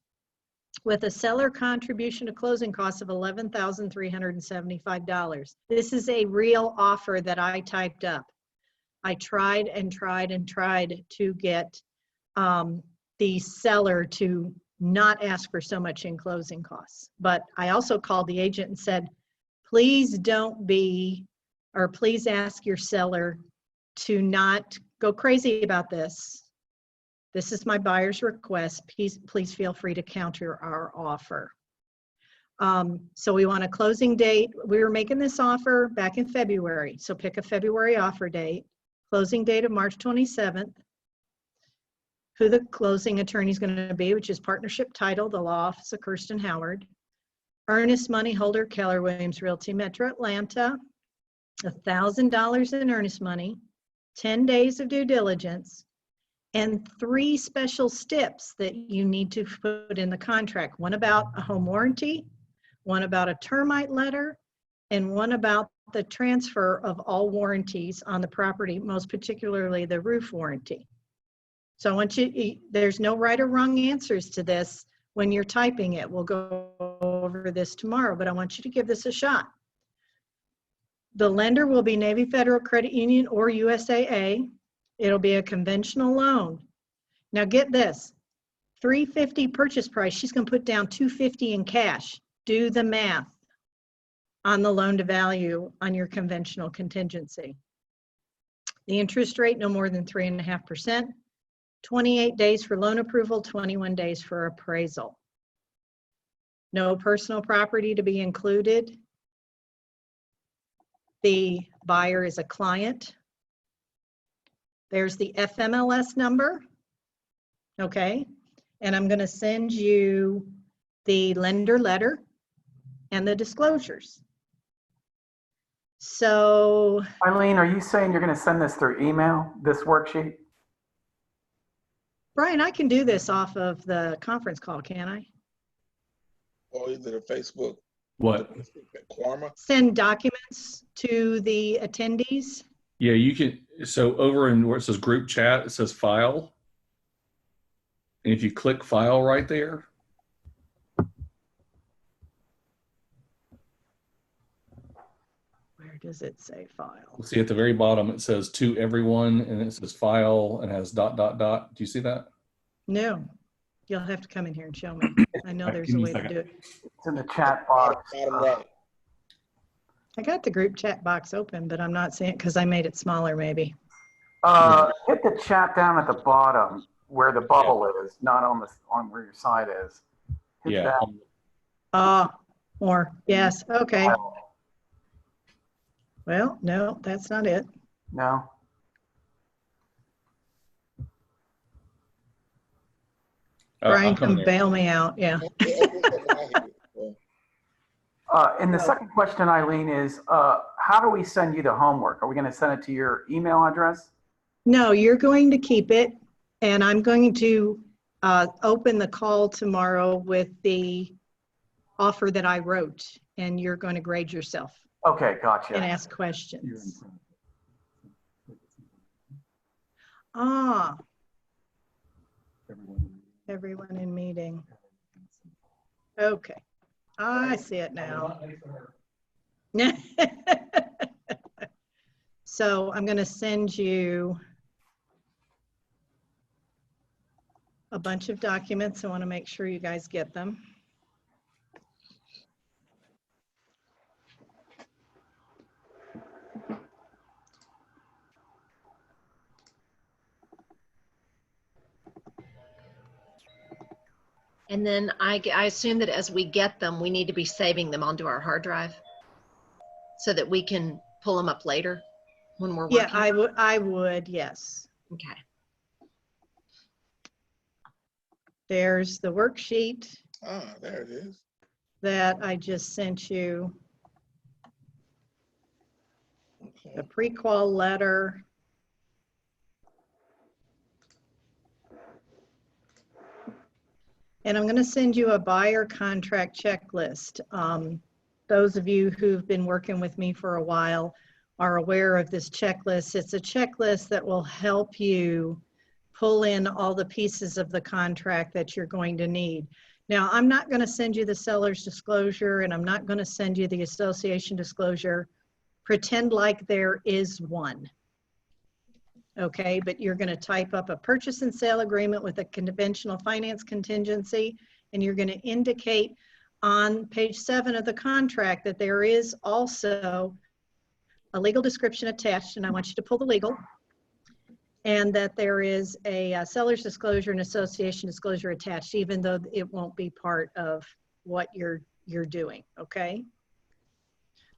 with a seller contribution to closing costs of $11,375. This is a real offer that I typed up. I tried and tried and tried to get the seller to not ask for so much in closing costs. But I also called the agent and said, please please ask your seller to not go crazy about this. This is my buyer's request. Please feel free to counter our offer. So we want a closing date. We were making this offer back in February. So pick a February offer date, closing date of March 27th, who the closing attorney is going to be, which is Partnership Title, the law office of Kirsten Howard, earnest money holder, Keller Williams Realty Metro Atlanta, $1,000 in earnest money, 10 days of due diligence, and 3 special steps that you need to put in the contract. One about a home warranty, one about a termite letter, and one about the transfer of all warranties on the property, most particularly the roof warranty. So I want you, there's no right or wrong answers to this when you're typing it. We'll go over this tomorrow, but I want you to give this a shot. The lender will be Navy Federal Credit Union or USAA. It'll be a conventional loan. Now get this, $350 purchase price, she's going to put down $250 in cash. Do the math on the loan to value on your conventional contingency. The interest rate, no more than 3.5%. 28 days for loan approval, 21 days for appraisal. No personal property to be included. The buyer is a client. There's the FMLS number, okay? And I'm gonna send you the lender letter and the disclosures. So. Eileen, are you saying you're gonna send this through email, this worksheet? Brian, I can do this off of the conference call, can I? employees that are Facebook? What? Quarma? Send documents to the attendees. Yeah, you can. So over in where it says group chat, it says file. And if you click file right there, Where does it say file? you'll see at the very bottom, it says to everyone and it says file and has ... Do you see that? No, you'll have to come in here and show me. I know there's Give a me a way to second. do it. It's in the chat box. Bottom right. I got the group chat box open, but I'm not seeing it because I made it smaller maybe. Hit the chat down at the bottom where the bubble is, not on where your side is. Hit Yeah. that. Or, yes, okay. File. Well, no, that's not it. No? Brian, I'll come there. bail me out, yeah. And the second question, Eileen, is how do we send you the homework? Are we going to send it to your email address? No, you're going to keep it, and I'm going to open the call tomorrow with the offer that I wrote, and you're going to grade yourself Okay, and gotcha. ask questions. Everyone in meeting. Okay, I see it now. So I'm going to send you a bunch of documents. I want to make sure you guys get them. And then I assume that as we get them, we need to be saving them onto our hard drive so that we can pull them up later when we're working. Yeah, I would, yes. Okay. There's the worksheet Ah, there it is. that I just sent you, Okay. the pre-qual letter. And I'm going to send you a buyer contract checklist. Those of you who've been working with me for a while are aware of this checklist. It's a checklist that will help you pull in all the pieces of the contract that you're going to need. Now, I'm not going to send you the seller's disclosure, and I'm not going to send you the association disclosure. Pretend like there is one. Okay, but you're going to type up a purchase and sale agreement with a conventional finance contingency, and you're going to indicate on page 7 of the contract that there is also a legal description attached, and I want you to pull the legal, and that there is a seller's disclosure and association disclosure attached, even though it won't be part of what you're doing, okay?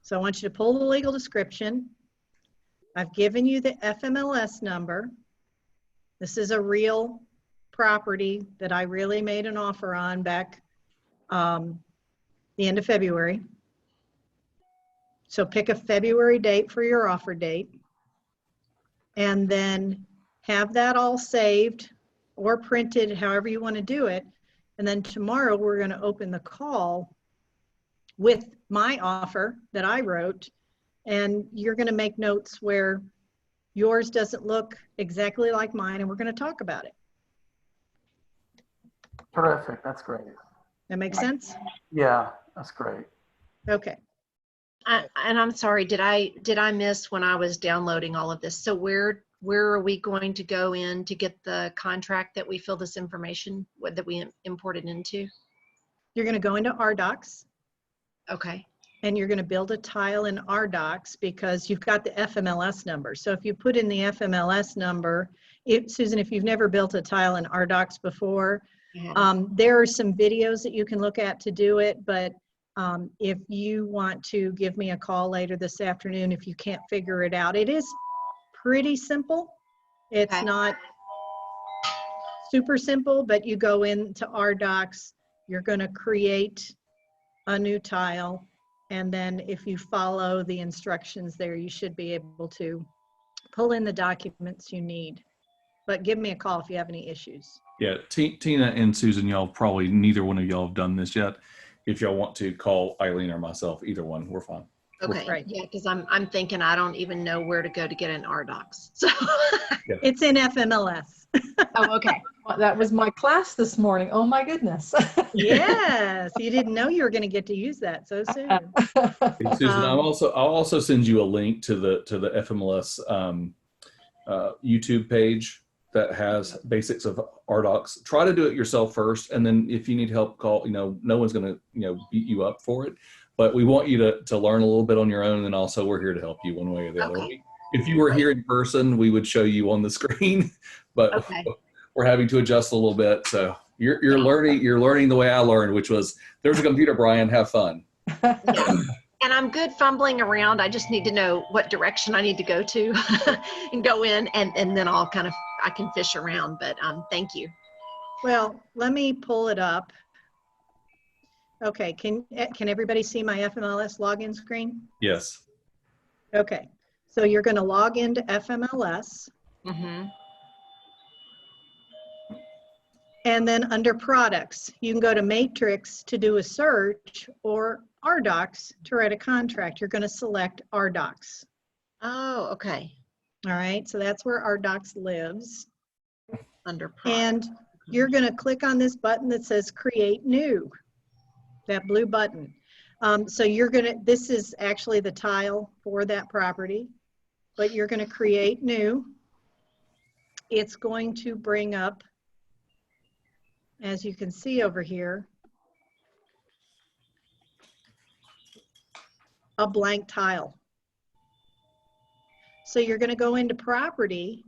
So I want you to pull the legal description. I've given you the FMLS number. This is a real property that I really made an offer on back the end of February. So pick a February date for your offer date, and then have that all saved or printed, however you want to do it. And then tomorrow we're going to open the call with my offer that I wrote, and you're going to make notes where yours doesn't look exactly like mine, and we're going to talk about it. Terrific. That's great. That makes sense? Yeah, that's great. Okay. And I'm sorry, did I miss when I was downloading all of this? So where are we going to go in to get the contract that we fill this information that we imported into? You're going to go into RDocs. Okay. And you're going to build a tile in RDocs because you've got the FMLS number. So if you put in the FMLS number, Susan, if you've never built a tile in RDocs before, there are some videos that you can look at to do it. But if you want to give me a call later this afternoon, if you can't figure it out, it is pretty simple. It's not super simple, but you go into RDocs, you're going to create a new tile. And then if you follow the instructions there, you should be able to pull in the documents you need. But give me a call if you have any issues. Yeah, Tina and Susan, y'all probably, neither one of y'all have done this yet. if y'all want to call Eileen or myself, either one, we're fine. Okay, Right. yeah, because I'm thinking I don't even know where to go to get an RDocs. So, It's in FMLS. oh, okay. Well, that was my class this morning. Oh my goodness. Yes, you didn't know you were going to get to use that so soon. Hey, Susan, I'll also send you a link to the FMLS YouTube page that has basics of RDocs. Try to do it yourself first, and then if you need help, call. No one's going to beat you up for it, but we want you to learn a little bit on your own, and also we're here to help you one way or the other. Okay. If you were here in person, we would show you on the screen, but Okay. we're having to adjust a little bit. So you're learning the way I learned, which was there's a computer, Brian, have fun. Yeah. And I'm good fumbling around. I just need to know what direction I need to go to and go in, and then I can fish around. But thank you. Well, let me pull it up. Okay, can everybody see my FMLS login screen? Yes. Okay, so you're going to log into FMLS, Mm-hmm. and then under products, you can go to Matrix to do a search, or RDocs to write a contract. You're going to select RDocs. Oh, okay. All right, so that's where RDocs lives. Under And you're going to click on this button that says Create New, that blue button. So this is actually the tile for that property, but you're going to create new. It's going to bring up, as you can see over here, a blank tile. So you're going to go into property,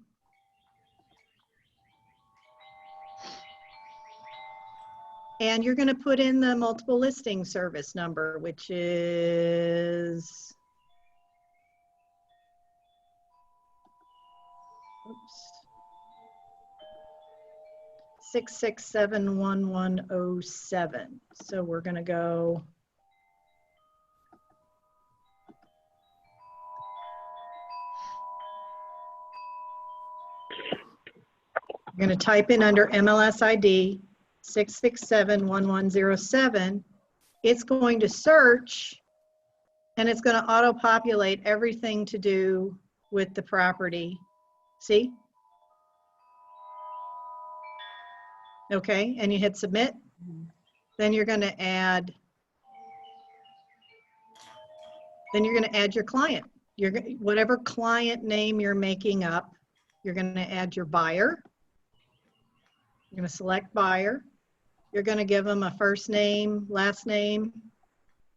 and you're going to put in the multiple listing service number, which is, oops, 6671107. So we're going to go you're going to type in under MLS ID 6671107. It's going to search, and it's going to auto-populate everything to do with the property. See? Okay, and you hit submit. Then you're going to add your client. Whatever client name you're making up, you're going to add your buyer. You're going to select buyer. You're going to give them a first name, last name,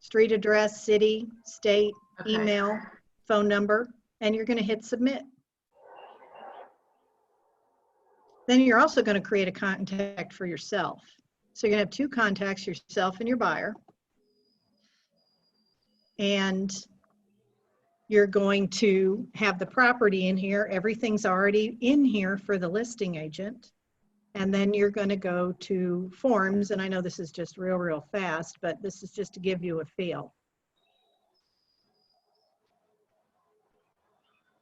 street address, city, state, Okay. email, phone number, and you're going to hit submit. Then you're also going to create a contact for yourself. So you're going to have two contacts, yourself and your buyer. And you're going to have the property in here. Everything's already in here for the listing agent. And then you're going to go to forms. And I know this is just real fast, but this is just to give you a feel.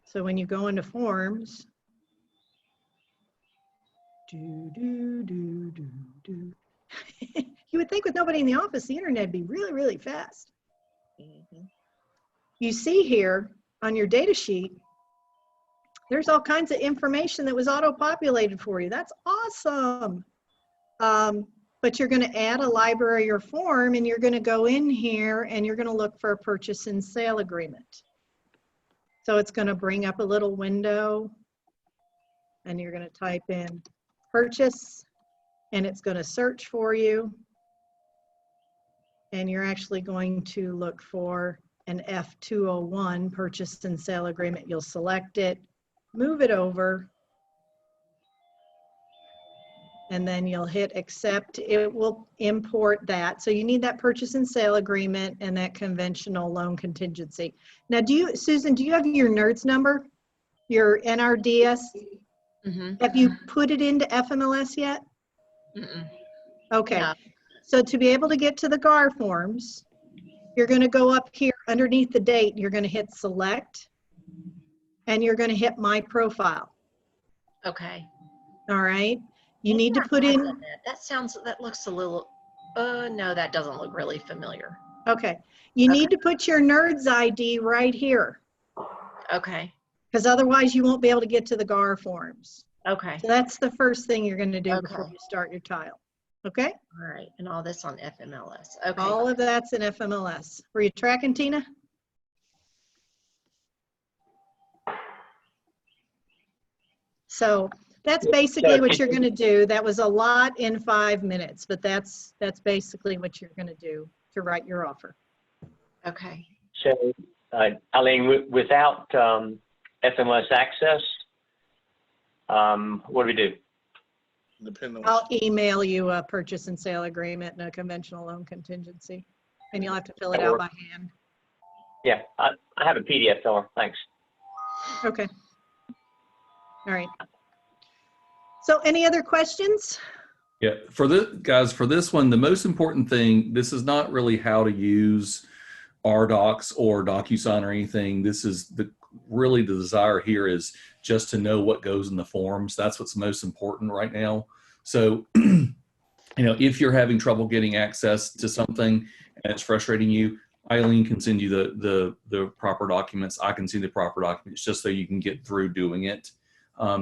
So when you go into forms, you would think with nobody in the office, the internet would be really fast. Mm-hmm. You see here on your data sheet, there's all kinds of information that was auto-populated for you. That's awesome. But you're going to add a library or form, and you're going to go in here and you're going to look for a purchase and sale agreement. So it's going to bring up a little window, and you're going to type in purchase, and it's going to search for you. And you're actually going to look for an F201 purchase and sale agreement. You'll select it, move it over, and then you'll hit accept. It will import that. So you need that purchase and sale agreement and that conventional loan contingency. Now, Susan, do you have your NERDS number, your NRDS? Mm-hmm. Have you put it into FMLS yet? Mm-mm. Okay. No. So to be able to get to the GAR forms, you're going to go up here underneath the date. You're going to hit select, and you're going to hit my profile. Okay. All right. You need to put in. That looks a little No, that doesn't look really familiar. Okay. You need to put your NERDS ID right here, Okay. because otherwise you won't be able to get to the GAR forms. Okay. So that's the first thing you're going to do before Okay. you start your tile. Okay? All right. And all this on FMLS. Okay. All of that's in FMLS. Were you tracking, Tina? So that's basically what you're going to do. That was a lot in 5 minutes, but that's basically what you're going to do to write your offer. Okay. So, Eileen, without FMLS access, what do we do? Depending on. I'll email you a purchase and sale agreement and a conventional loan contingency, and you'll have to fill it out by hand. Yeah, I have a PDF for her. Thanks. Okay. All right. So any other questions? Yeah, for this one, the most important thing, this is not really how to use RDocs or DocuSign or anything. This is really the desire here is just to know what goes in the forms. That's what's most important right now. So, if you're having trouble getting access to something and it's frustrating you, Eileen can send you the proper documents. I can see the proper documents just so you can get through doing it.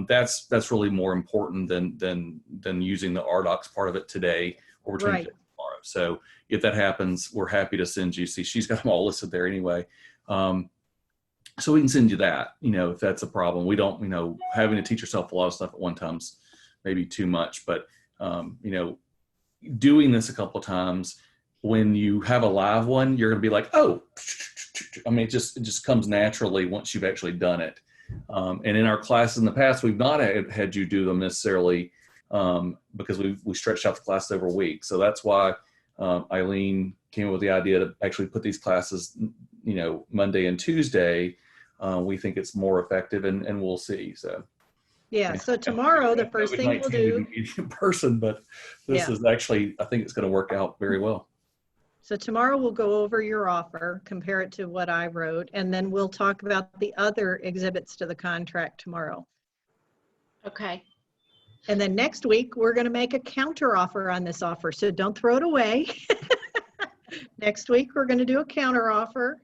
That's really more important than using the RDocs part of it today, or we're trying to do it tomorrow. So if that happens, we're happy to send you. See, she's got them all listed there anyway. So we can send you that, if that's a problem. We don't, having to teach yourself a lot of stuff at one time's maybe too much, but, doing this a couple of times, when you have a live one, you're going to be like, oh, I mean, it just comes naturally once you've actually done it. And in our classes in the past, we've not had you do them necessarily because we stretched out the class over a week. So that's why Eileen came up with the idea to actually put these classes, Monday and Tuesday. We think it's more effective, and we'll see. So yeah. So tomorrow, the first thing we'll do in person, but this is actually, I think it's going to work out very well. So tomorrow we'll go over your offer, compare it to what I wrote, and then we'll talk about the other exhibits to the contract tomorrow. Okay. And then next week, we're going to make a counter offer on this offer. So don't throw it away. Next week, we're going to do a counter offer,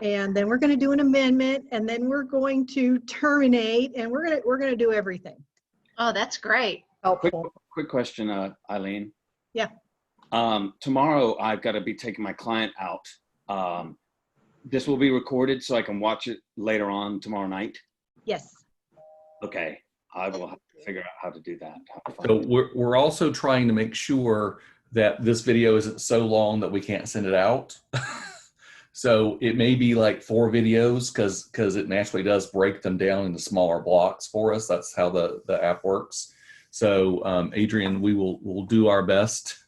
and then we're going to do an amendment, and then we're going to terminate, and we're going to do everything. Oh, that's great. Helpful. Quick question, Eileen. Yeah. Tomorrow I've got to be taking my client out. This will be recorded so I can watch it later on tomorrow night. Yes. Okay. I will have to figure out how to do that. So we're also trying to make sure that this video isn't so long that we can't send it out. So it may be like 4 videos because it naturally does break them down into smaller blocks for us. That's how the app works. So Adrian, we'll do our best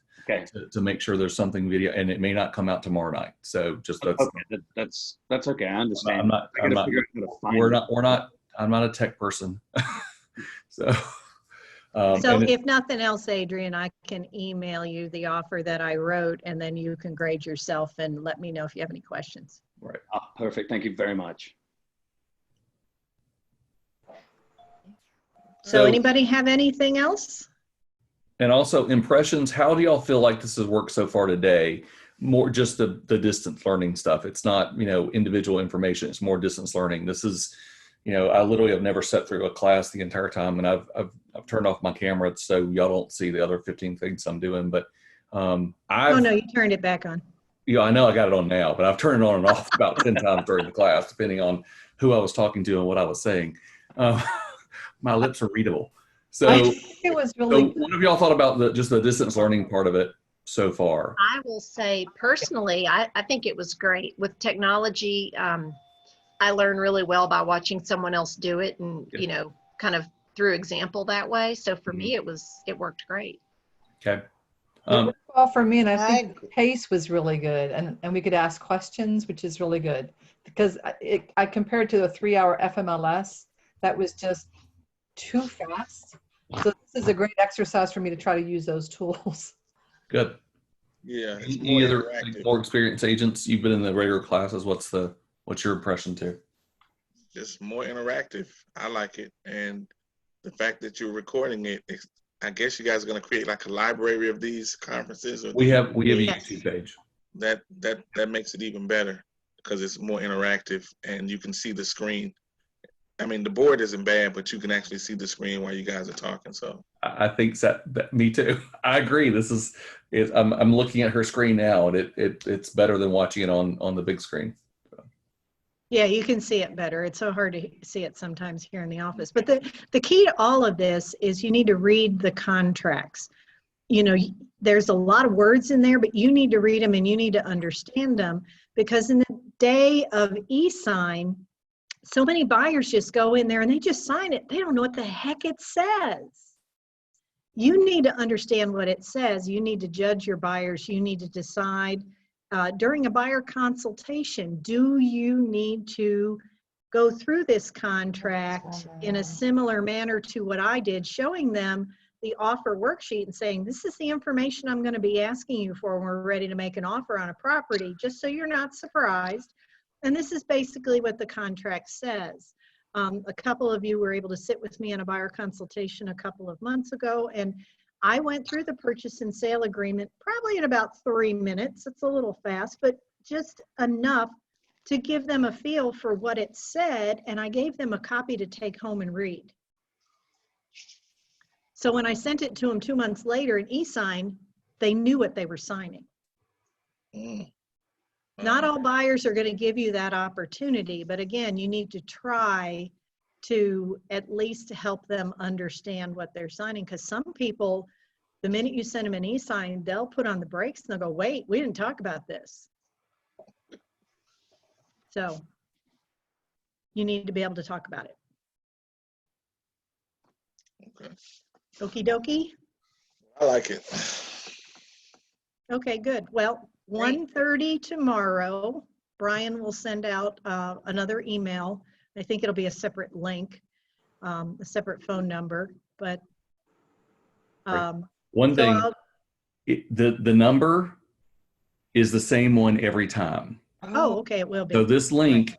to make sure there's something video, and it may not come out tomorrow night. So just that's okay. I understand. I'm not a tech person. So if nothing else, Adrian, I can email you the offer that I wrote, and then you can grade yourself and let me know if you have any questions. Right. Perfect. Thank you very much. So anybody have anything else? And also impressions, how do y'all feel like this has worked so far today? More just the distance learning stuff. It's not, individual information. It's more distance learning. This is, I literally have never sat through a class the entire time, and I've turned off my camera so y'all don't see the other 15 things I'm doing. But oh no, you turned it back on. Yeah, I know I got it on now, but I've turned it on and off about 10 times during the class, depending on who I was talking to and what I was saying. My lips are readable. So it was really what have y'all thought about just the distance learning part of it so far? I will say personally, I think it was great. With technology, I learn really well by watching someone else do it and, kind of through example that way. So for me, it worked great. Okay. It worked well for me, and I think the pace was really good, and we could ask questions, which is really good, because I compared to the 3-hour FMLS that was just too fast. So this is a great exercise for me to try to use those tools. Good. Yeah. Any other more experienced agents? You've been in the regular classes. What's your impression too? Just more interactive. I like it, and the fact that you're recording it I guess you guys are going to create like a library of these conferences. Or We have a Yes. YouTube page. that makes it even better because it's more interactive and you can see the screen. I mean, the board isn't bad, but you can actually see the screen while you guys are talking. So I think that me too. I agree. I'm looking at her screen now, and it's better than watching it on the big screen. Yeah, you can see it better. It's so hard to see it sometimes here in the office. But the key to all of this is you need to read the contracts. You know, there's a lot of words in there, but you need to read them and you need to understand them, because in the day of e-sign, so many buyers just go in there and they just sign it. They don't know what the heck it says. You need to understand what it says. You need to judge your buyers. You need to decide during a buyer consultation, do you need to go through this contract in a similar manner to what I did, showing them the offer worksheet and saying, this is the information I'm going to be asking you for when we're ready to make an offer on a property, just so you're not surprised. And this is basically what the contract says. A couple of you were able to sit with me in a buyer consultation a couple of months ago, and I went through the purchase and sale agreement probably in about 3 minutes. It's a little fast, but just enough to give them a feel for what it said, and I gave them a copy to take home and read. So when I sent it to them 2 months later in e-sign, they knew what they were signing. Not all buyers are going to give you that opportunity, but again, you need to try to at least help them understand what they're signing, because some people, the minute you send them an e-sign, they'll put on the brakes and they'll go, wait, we didn't talk about this. So you need to be able to talk about it. Okay. Okie dokie. I like it. Okay, good. Well, 1:30 tomorrow, Brian will send out another email. I think it'll be a separate link, a separate phone number, but One so thing, the number is the same one every time. Oh, okay, it will be. So this link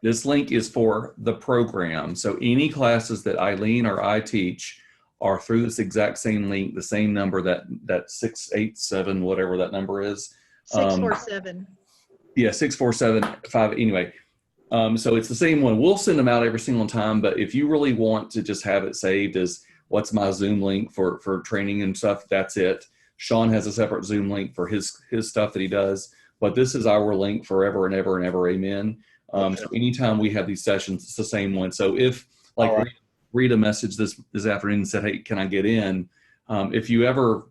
is for the program. So any classes that Eileen or I teach are through this exact same link, the same number, that 687, whatever that number is. 647. Yeah, 6475. Anyway, so it's the same one. We'll send them out every single time, but if you really want to just have it saved as what's my Zoom link for training and stuff, that's it. Sean has a separate Zoom link for his stuff that he does, but this is our link forever and ever and ever. Amen. So anytime we have these sessions, it's the same one. So if like Rita messaged this afternoon and said, hey, can I get in? If you ever,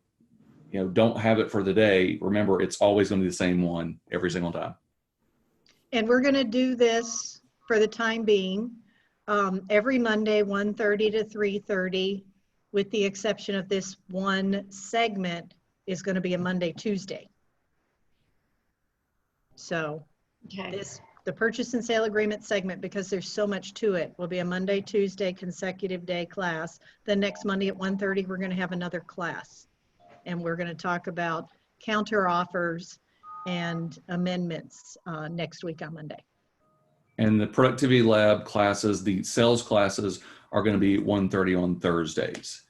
don't have it for the day, remember, it's always going to be the same one every single time. And we're going to do this for the time being, every Monday, 1:30 to 3:30, with the exception of this one segment is going to be a Monday, Tuesday. So the purchase and sale agreement segment, because there's so much to it, will be a Monday, Tuesday consecutive day class. Then next Monday at 1:30, we're going to have another class. And we're going to talk about counter offers and amendments next week on Monday. And the productivity lab classes, the sales classes, are going to be 1:30 on Thursdays.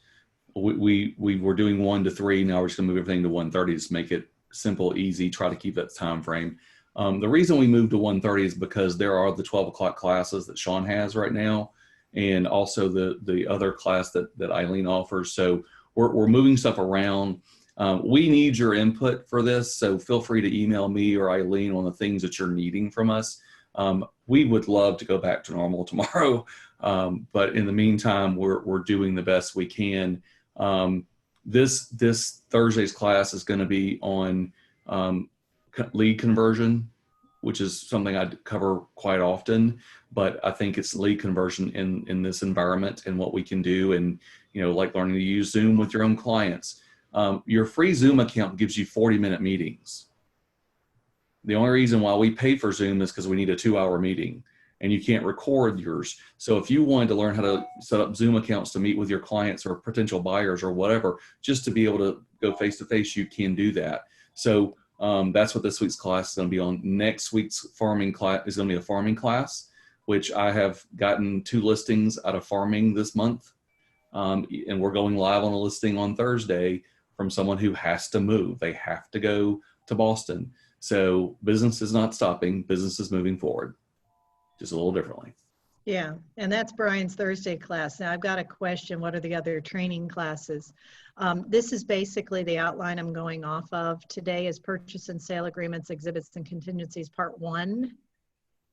We were doing 1 to 3. Now we're just going to move everything to 1:30 to make it simple, easy, try to keep that time frame. The reason we moved to 1:30 is because there are the 12 o'clock classes that Sean has right now, and also the other class that Eileen offers. So we're moving stuff around. We need your input for this, so feel free to email me or Eileen on the things that you're needing from us. We would love to go back to normal tomorrow, but in the meantime, we're doing the best we can. This Thursday's class is going to be on lead conversion, which is something I cover quite often, but I think it's lead conversion in this environment and what we can do, and like learning to use Zoom with your own clients. Your free Zoom account gives you 40-minute meetings. The only reason why we pay for Zoom is because we need a 2-hour meeting, and you can't record yours. So if you wanted to learn how to set up Zoom accounts to meet with your clients or potential buyers or whatever, just to be able to go face-to-face, you can do that. So that's what this week's class is going to be on. Next week's farming class is going to be a farming class, which I have gotten 2 listings out of farming this month. And we're going live on a listing on Thursday from someone who has to move. They have to go to Boston. So business is not stopping. Business is moving forward, just a little differently. Yeah, and that's Brian's Thursday class. Now I've got a question. What are the other training classes? This is basically the outline I'm going off of. Today is purchase and sale agreements, exhibits, and contingencies, part 1.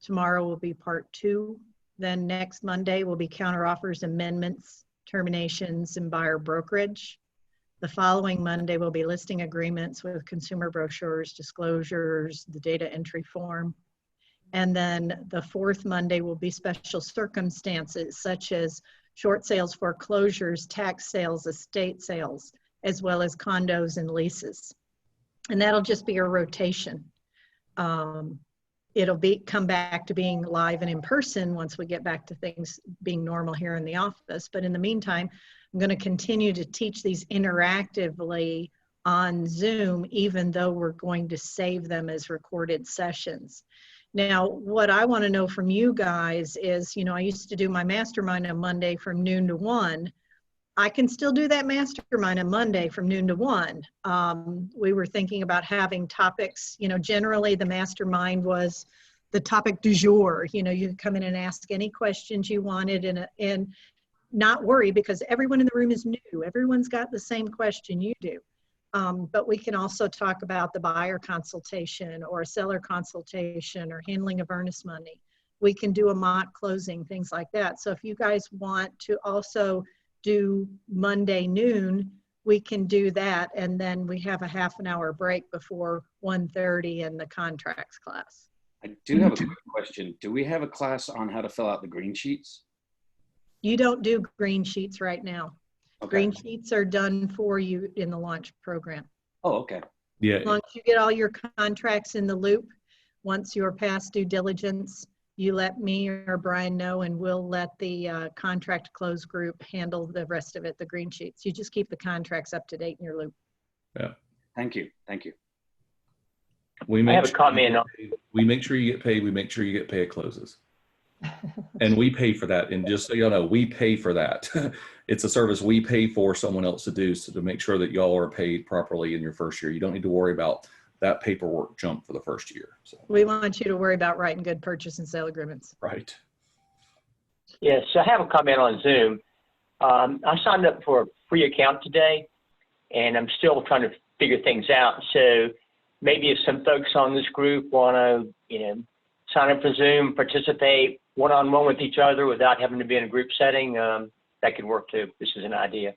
Tomorrow will be part 2. Then next Monday will be counteroffers, amendments, terminations, and buyer brokerage. The following Monday will be listing agreements with consumer brochures, disclosures, the data entry form. And then the 4th Monday will be special circumstances such as short sales, foreclosures, tax sales, estate sales, as well as condos and leases. And that'll just be a rotation. It'll come back to being live and in person once we get back to things being normal here in the office. But in the meantime, I'm going to continue to teach these interactively on Zoom, even though we're going to save them as recorded sessions. Now, what I want to know from you guys is, I used to do my mastermind on Monday from noon to 1. I can still do that mastermind on Monday from noon to 1. We were thinking about having topics, generally the mastermind was the topic du jour. You could come in and ask any questions you wanted and not worry, because everyone in the room is new. Everyone's got the same question you do. But we can also talk about the buyer consultation or a seller consultation or handling of earnest money. We can do a mock closing, things like that. So if you guys want to also do Monday noon, we can do that. And then we have a half an hour break before 1:30 in the contracts class. I do have a quick question. Do we have a class on how to fill out the green sheets? You don't do green sheets right now. Okay. Green sheets are done for you in the launch program. Oh, okay. Yeah. As long as you get all your contracts in the loop, once you're past due diligence, you let me or Brian know, and we'll let the contract close group handle the rest of it, the green sheets. You just keep the contracts up to date in your loop. Yeah. Thank you. Thank you. I have a comment on. We make sure you get paid. We make sure you get paid at closes. And we pay for that. And just so y'all know, we pay for that. It's a service we pay for someone else to do, so to make sure that y'all are paid properly in your first year. You don't need to worry about that paperwork jump for the first year. So. We want you to worry about writing good purchase and sale agreements. Right. Yes, I have a comment on Zoom. I signed up for a free account today, and I'm still trying to figure things out. So maybe if some folks on this group want to, sign up for Zoom, participate one-on-one with each other without having to be in a group setting, that could work too. This is an idea.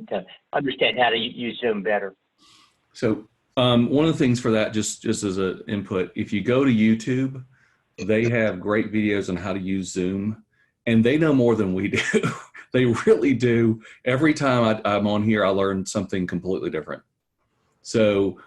To understand how to use Zoom better. So one of the things for that, just as an input, if you go to YouTube, they have great videos on how to use Zoom, and they know more than we do. They really do. Every time I'm on here, I learn something completely different. So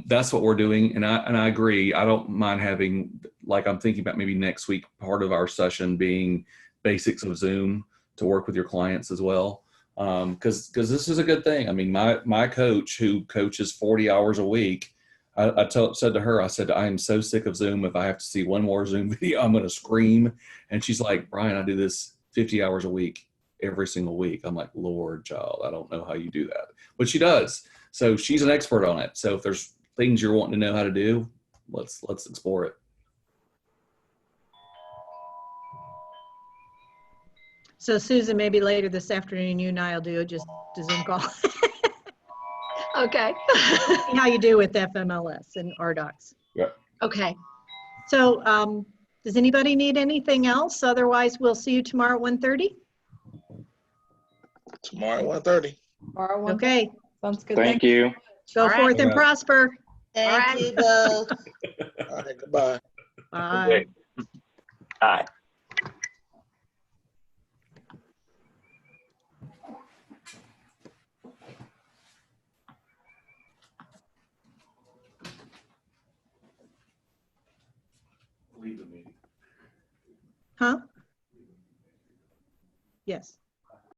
that's what we're doing. And I agree. I don't mind having, like, I'm thinking about maybe next week, part of our session being basics of Zoom to work with your clients as well. Because this is a good thing. I mean, my coach, who coaches 40 hours a week, I said to her, I said, I am so sick of Zoom. If I have to see one more Zoom video, I'm going to scream. And she's like, Brian, I do this 50 hours a week, every single week. I'm like, Lord, child, I don't know how you do that. But she does. So she's an expert on it. So if there's things you're wanting to know how to do, let's explore it. So Susan, maybe later this afternoon, you and I will do just a Zoom call. Okay. See how you do with FMLS and RDocs. Yeah. Okay. So does anybody need anything else? Otherwise, we'll see you tomorrow at 1:30. Tomorrow at 1:30. Okay. Sounds good. Thank you. Go All right. forth and prosper. Thank you both. All right, goodbye. Bye. Okay. All right. Leave the meeting. Huh? Yes.